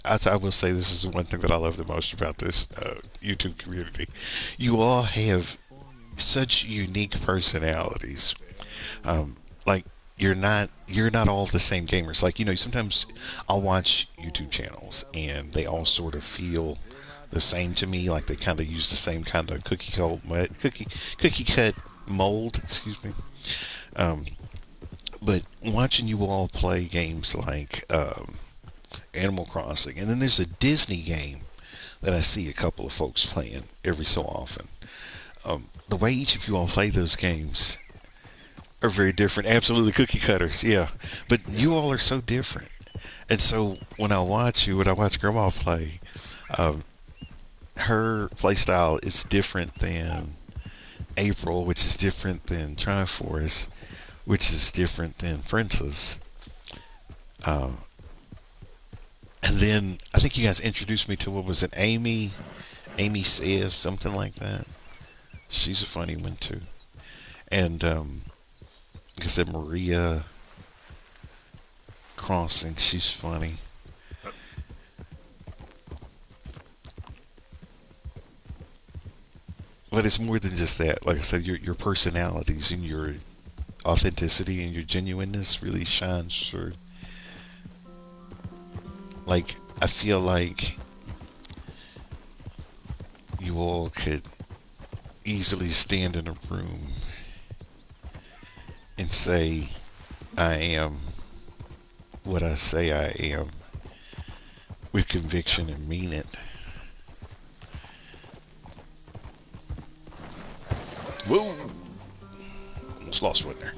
I will say this is the one thing that I love the most about this YouTube community. You all have such unique personalities. Like you're not all the same gamers. Like sometimes I'll watch YouTube channels and they all sort of feel the same to me. Like they kind of use the same kind of cookie cut mold. Excuse me. Um, but watching you all play games like Animal Crossing, and then there's a Disney game that I see a couple of folks playing every so often. The way each of you all play those games are very different. Absolutely cookie cutters, yeah. But you all are so different. And so when I watch Grandma play, her play style is different than April, which is different than Triforce, which is different than Princess. And then I think you guys introduced me to, what was it, Amy? Amy Says, something like that. She's a funny one too. And like I said, Maria Crossing, she's funny. But it's more than just that. Like I said, your personalities and your authenticity and your genuineness really shines through. Like, I feel like you all could easily stand in a room and say, I am what I say I am, with conviction and mean it. Whoa! Almost lost one there.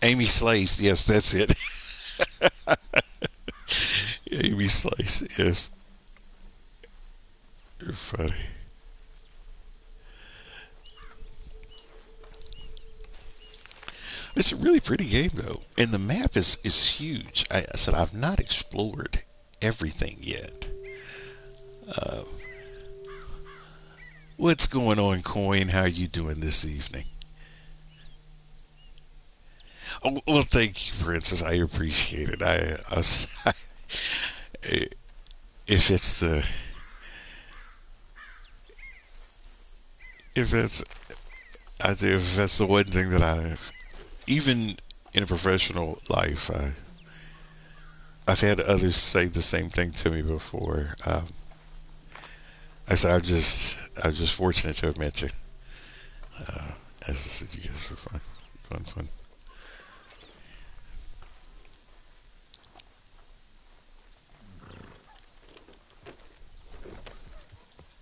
Amy Slice. Yes, that's it. Amy Slice. Yes. You're funny. It's a really pretty game, though, and the map is huge. I said I've not explored everything yet. Uh, what's going on, Coin? How are you doing this evening? Oh, well, thank you, Princess. I appreciate it. If it's the if that's if that's the one thing that even in a professional life, I've had others say the same thing to me before. I said I'm just fortunate to have met you. As I said, you guys were fun.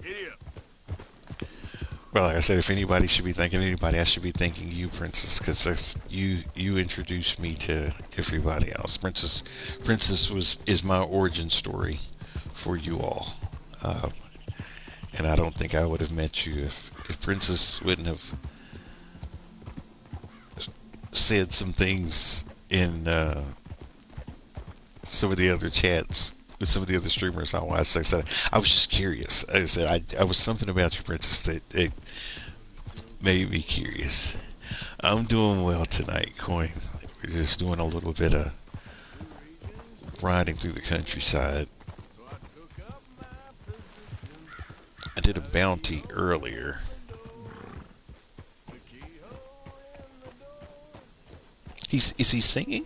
Giddy up. Well, like I said, if anybody should be thanking anybody, I should be thanking you, Princess, because you introduced me to everybody else. Princess is my origin story for you all, and I don't think I would have met you if Princess wouldn't have said some things in some of the other chats with some of the other streamers I watched. Like I said, I was just curious. Like I said, I was something about you, Princess, that made me curious. I'm doing well tonight, Coin. We're just doing a little bit of riding through the countryside. I did a bounty earlier. Is he singing?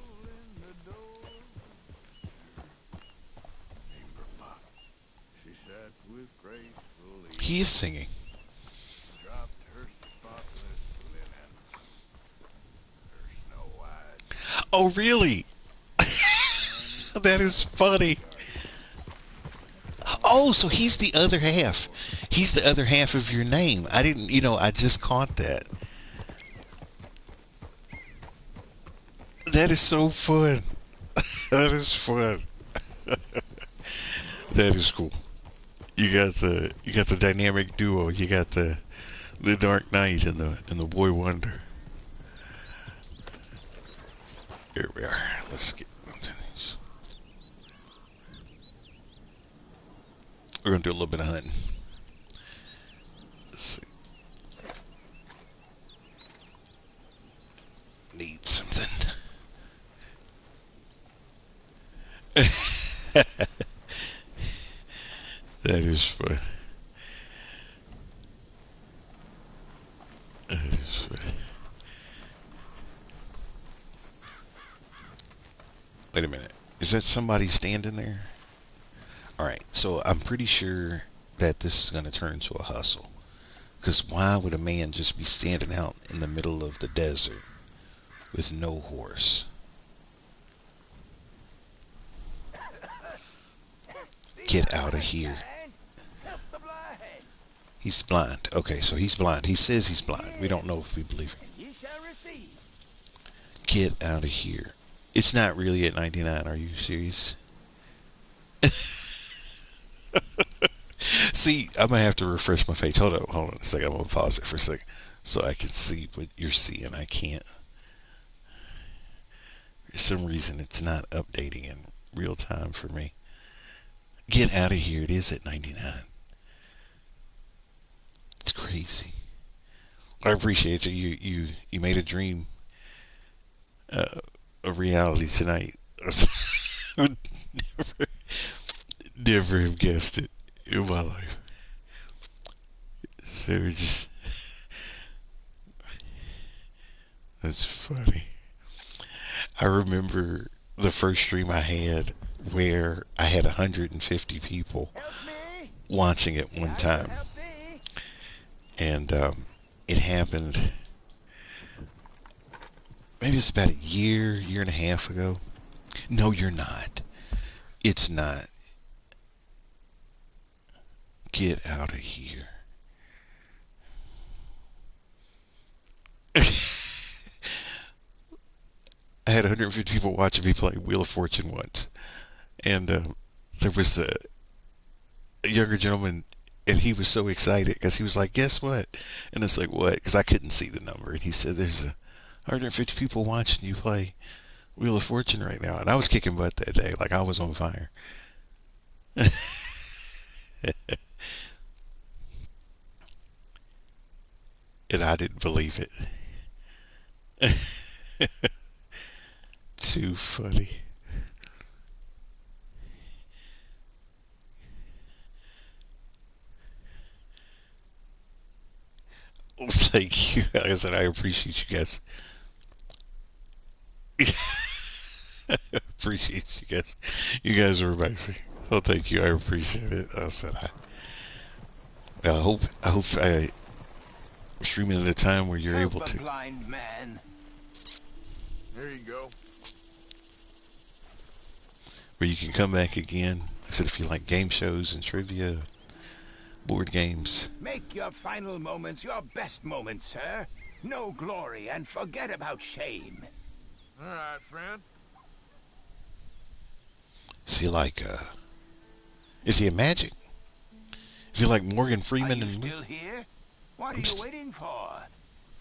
He is singing. Oh, really? That is funny. Oh, so he's the other half. He's the other half of your name. I didn't, I just caught that. That is so fun. That is fun. That is cool. You got the dynamic duo. You got the Dark Knight and the Boy Wonder. Here we are. Let's get into these. We're gonna do a little bit of hunting. Let's see. Need something. That is fun. That is fun. Wait a minute. Is that somebody standing there? Alright, so I'm pretty sure that this is going to turn into a hustle. Because why would a man just be standing out in the middle of the desert with no horse? Get out of here. He's blind. Okay, so he's blind. He says he's blind. We don't know if we believe him. Get out of here. It's not really at 99. Are you serious? See, I'm going to have to refresh my page. Hold on a second. I'm going to pause it for a second so I can see what you're seeing. I can't. For some reason, it's not updating in real time for me. Get out of here. It is at 99. It's crazy. I appreciate you. You made a dream a reality tonight. I would never have guessed it in my life. So just that's funny. I remember the first stream I had where I had 150 people watching at one time. And it happened, maybe it's about a year and a half ago. No, you're not. It's not. Get out of here. I had 150 people watching me play Wheel of Fortune once, and there was a younger gentleman, and he was so excited because he was like, "Guess what?" And it's like, "What?" Because I couldn't see the number, and he said, "There's 150 people watching you play Wheel of Fortune right now," and I was kicking butt that day, like I was on fire. And I didn't believe it. Too funny. Well, thank you. Like I said, I appreciate you guys. Appreciate you guys. You guys are amazing. Well, thank you. I appreciate it. I said I hope I streaming at a time where you're able to. Blind man. There you go. Where you can come back again. I said if you like game shows and trivia, board games. Make your final moments your best moments, sir. No glory and forget about shame. All right, friend. Is he like is he a magic? Is he like Morgan Freeman Are you and still here? What are you waiting for?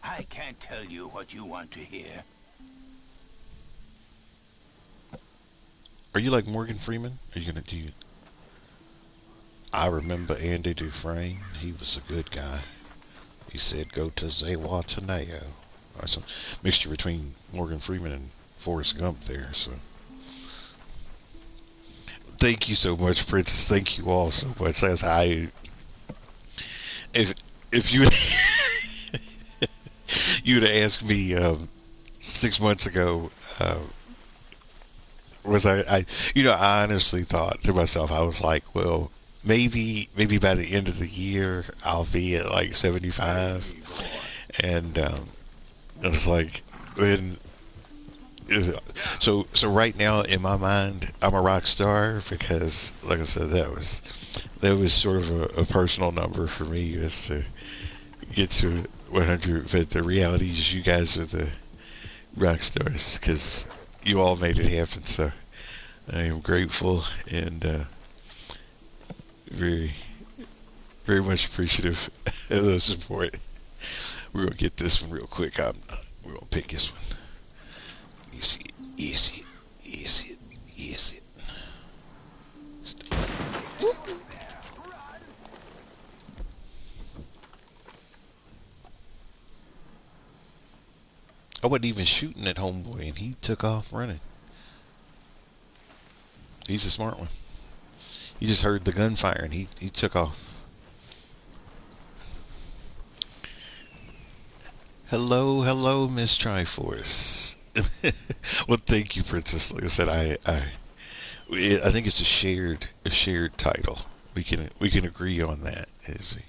I can't tell you what you want to hear. Are you like Morgan Freeman? Are you gonna do? I remember Andy Dufresne. He was a good guy. He said, "Go to Zihuatanejo." Or some mixture between Morgan Freeman and Forrest Gump there. So, thank you so much, Princess. Thank you all so much. As if you you'd have asked me 6 months ago. Was I I honestly thought to myself, I was like, well, maybe by the end of the year I'll be at like 75, and I was like, then so right now in my mind I'm a rock star because, like I said, that was sort of a personal number for me, is to get to 100. But the reality is, you guys are the rock stars because you all made it happen. So I am grateful and very, very much appreciative of the support. We're gonna get this one real quick. We're gonna pick this one. Easy it, easy it, easy it, easy it. I wasn't even shooting at homeboy, and he took off running. He's a smart one. He just heard the gunfire, and he took off. Hello, Miss Triforce. Well, thank you, Princess. Like I said, I think it's a shared title. We can agree on that. It's a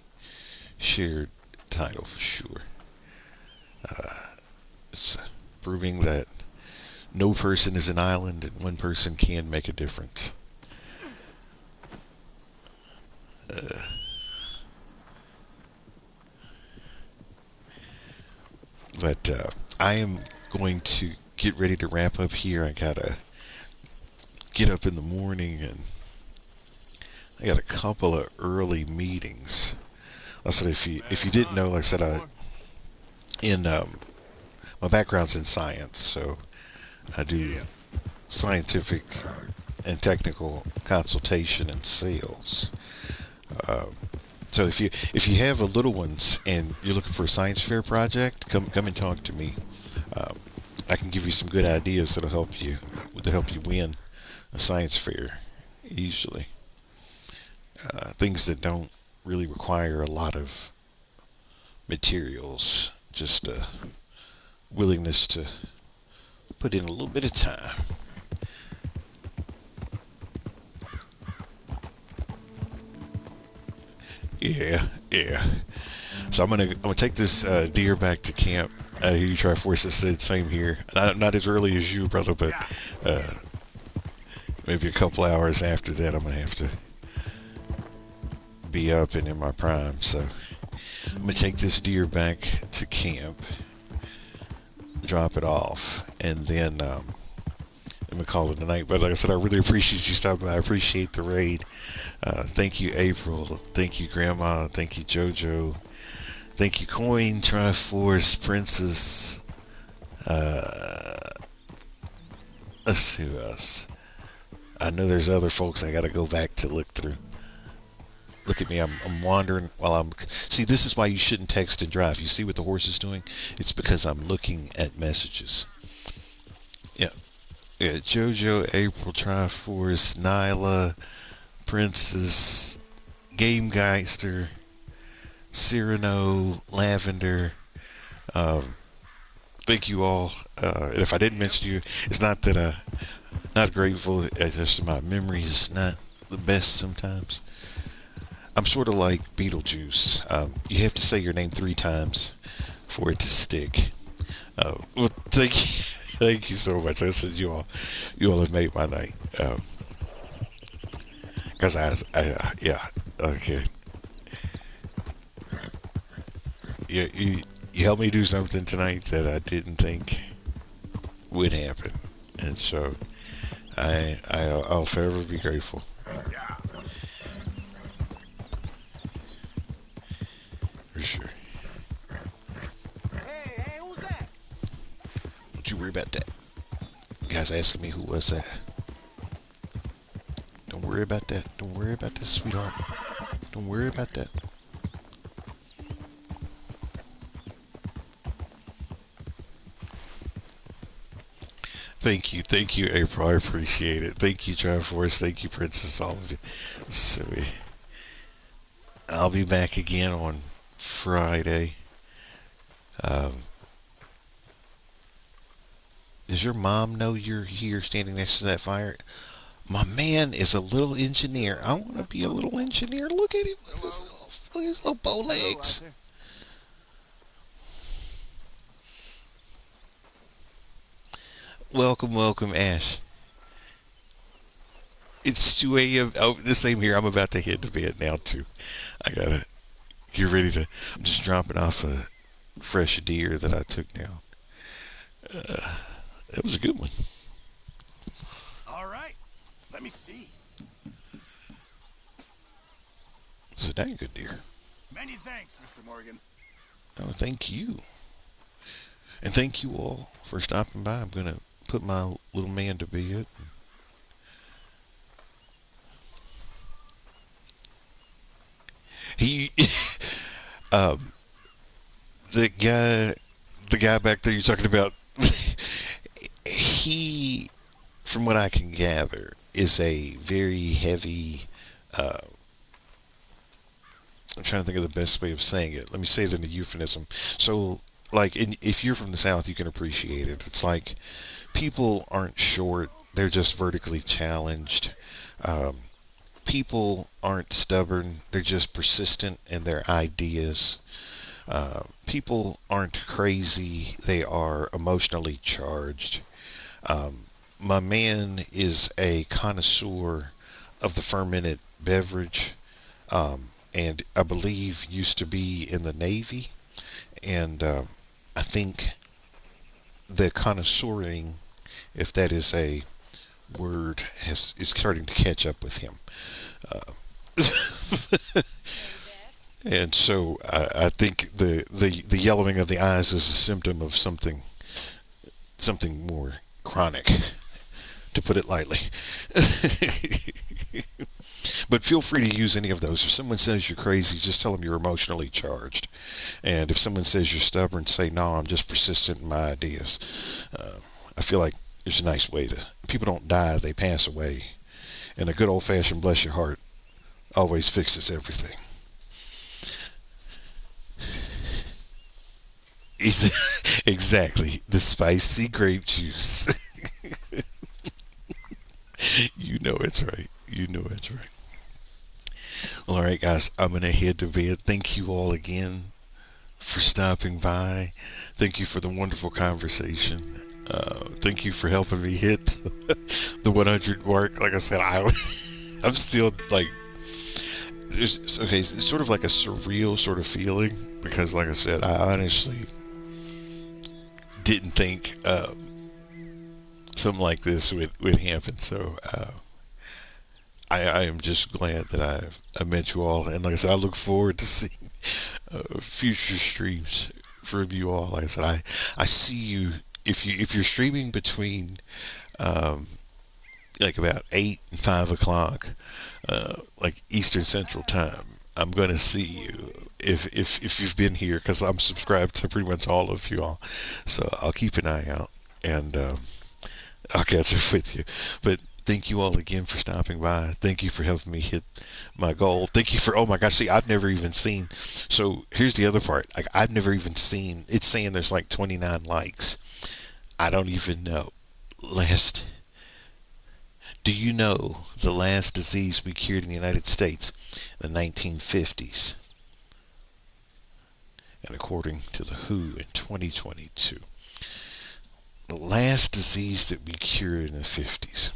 shared title for sure. It's proving that no person is an island and one person can make a difference. But I am going to get ready to wrap up here. I gotta get up in the morning, and I got a couple of early meetings. I said, if you didn't know, like I said, my background's in science, so I do scientific and technical consultation and sales. So if you have a little ones and you're looking for a science fair project, come and talk to me. I can give you some good ideas that'll help you win a science fair easily. Things that don't really require a lot of materials, just a willingness to put in a little bit of time. Yeah. So I'm gonna take this deer back to camp. You Triforce said same here. Not as early as you, brother, but maybe a couple hours after that, I'm gonna have to be up and in my prime. So I'm gonna take this deer back to camp. drop it off, and then I'm gonna call it a night. But like I said, I really appreciate you stopping by. I appreciate the raid. Thank you, April. Thank you, Grandma. Thank you, JoJo. Thank you, Coin, Triforce, Princess. Let's see who else. I know there's other folks I gotta go back to look through. Look at me, I'm wandering while I'm... See, this is why you shouldn't text and drive. You see what the horse is doing? It's because I'm looking at messages. Yeah. Yeah, JoJo, April, Triforce, Nyla, Princess, Gamegeister, Cyrano, Lavender. Thank you all. And if I didn't mention you, it's not that I'm not grateful. It's just my memory is not the best sometimes. I'm sort of like Beetlejuice. You have to say your name 3 times for it to stick. Well, thank you so much. I said you all have made my night. Cause yeah, okay. You helped me do something tonight that I didn't think would happen, and so I'll forever be grateful. For sure. Hey, who's that? Don't you worry about that. You guys asking me who was that? Don't worry about that. Don't worry about this, sweetheart. Don't worry about that. Thank you, April. I appreciate it. Thank you, Triforce. Thank you, Princess. All of you. So I'll be back again on Friday. Does your mom know you're here, standing next to that fire? My man is a little engineer. I want to be a little engineer. Look at him with his little bow legs. Welcome, Ash. It's 2 a.m. Oh, the same here. I'm about to head to bed now, too. I gotta get ready to... I'm just dropping off a fresh deer that I took down. That was a good one. All right. Let me see. It's a dang good deer. Many thanks, Mr. Morgan. Oh, thank you. And thank you all for stopping by. I'm going to put my little man to bed. He, the guy back there you're talking about, he, from what I can gather, is a very heavy, I'm trying to think of the best way of saying it. Let me say it in a euphemism. So, like, if you're from the South, you can appreciate it. It's like people aren't short; they're just vertically challenged. People aren't stubborn; they're just persistent in their ideas. People aren't crazy; they are emotionally charged. My man is a connoisseur of the fermented beverage. And I believe used to be in the Navy, and I think the connoisseuring, if that is a word, is starting to catch up with him. And so I think the yellowing of the eyes is a symptom of something more chronic, to put it lightly. But feel free to use any of those. If someone says you're crazy, just tell them you're emotionally charged. And if someone says you're stubborn, say, no, I'm just persistent in my ideas. I feel like there's a nice way to... People don't die, they pass away. And a good old-fashioned bless your heart always fixes everything. Exactly. The spicy grape juice. You know it's right. You know it's right. Well, all right, guys, I'm going to head to bed. Thank you all again for stopping by. Thank you for the wonderful conversation. Thank you for helping me hit the 100 mark. Like I said, I'm still like, it's sort of like a surreal sort of feeling because, like I said, I honestly didn't think something like this would happen. So I am just glad that I met you all, and like I said, I look forward to seeing future streams from you all. Like I said, I see you if you're streaming between like about 8 and 5 o'clock, like Eastern Central Time. I'm gonna see you if you've been here, because I'm subscribed to pretty much all of you all. So I'll keep an eye out, and I'll catch up with you. But thank you all again for stopping by. Thank you for helping me hit my goal. Thank you for, oh my gosh, see, I've never even seen. So here's the other part. Like, I've never even seen, it's saying there's like 29 likes. I don't even know. Do you know the last disease we cured in the United States? The 1950s. And according to the WHO in 2022. The last disease that we cured in the 50s.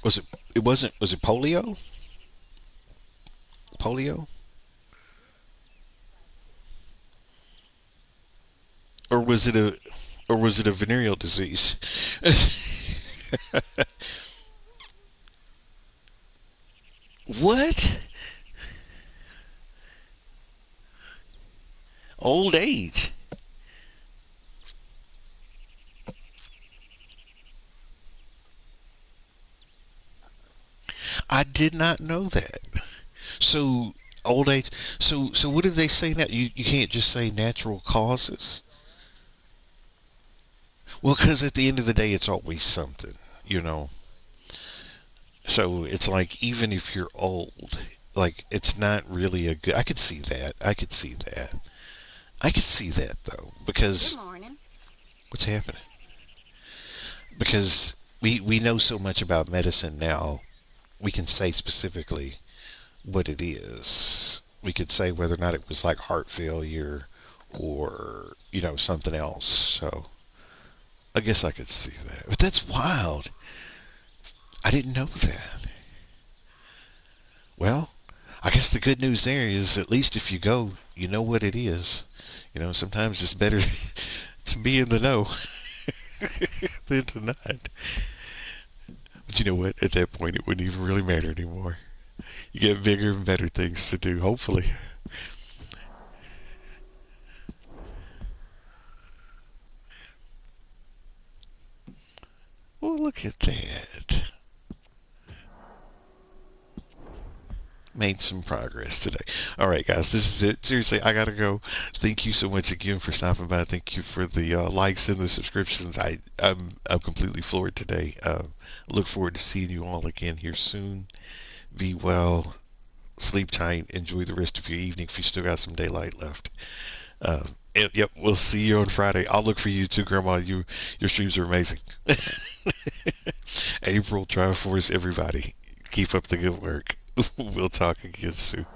Was it polio? Polio? Or was it a venereal disease? What? Old age. I did not know that. So old age. So what do they say now? You can't just say natural causes. Well, because at the end of the day, it's always something, you know. So it's like, even if you're old, like, it's not really a good. I could see that. I could see that. I could see that though, because Good morning. what's happening? Because we know so much about medicine now. We can say specifically what it is. We could say whether or not it was like heart failure or, something else. So I guess I could see that. But that's wild. I didn't know that. Well, I guess the good news there is, at least if you go, you know what it is. Sometimes it's better to be in the know than to not. But you know what? At that point, it wouldn't even really matter anymore. You get bigger and better things to do, hopefully. Well, look at that. Made some progress today. All right, guys, this is it. Seriously, I gotta go. Thank you so much again for stopping by. Thank you for the likes and the subscriptions. I'm completely floored today. Look forward to seeing you all again here soon. Be well, sleep tight, enjoy the rest of your evening if you still got some daylight left. Yep, we'll see you on Friday. I'll look for you too, Grandma. Your streams are amazing. April, Triforce, everybody, keep up the good work. We'll talk again soon.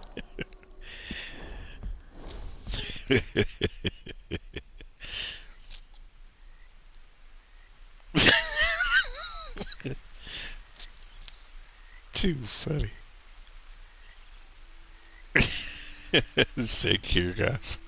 Too funny. Take care, guys.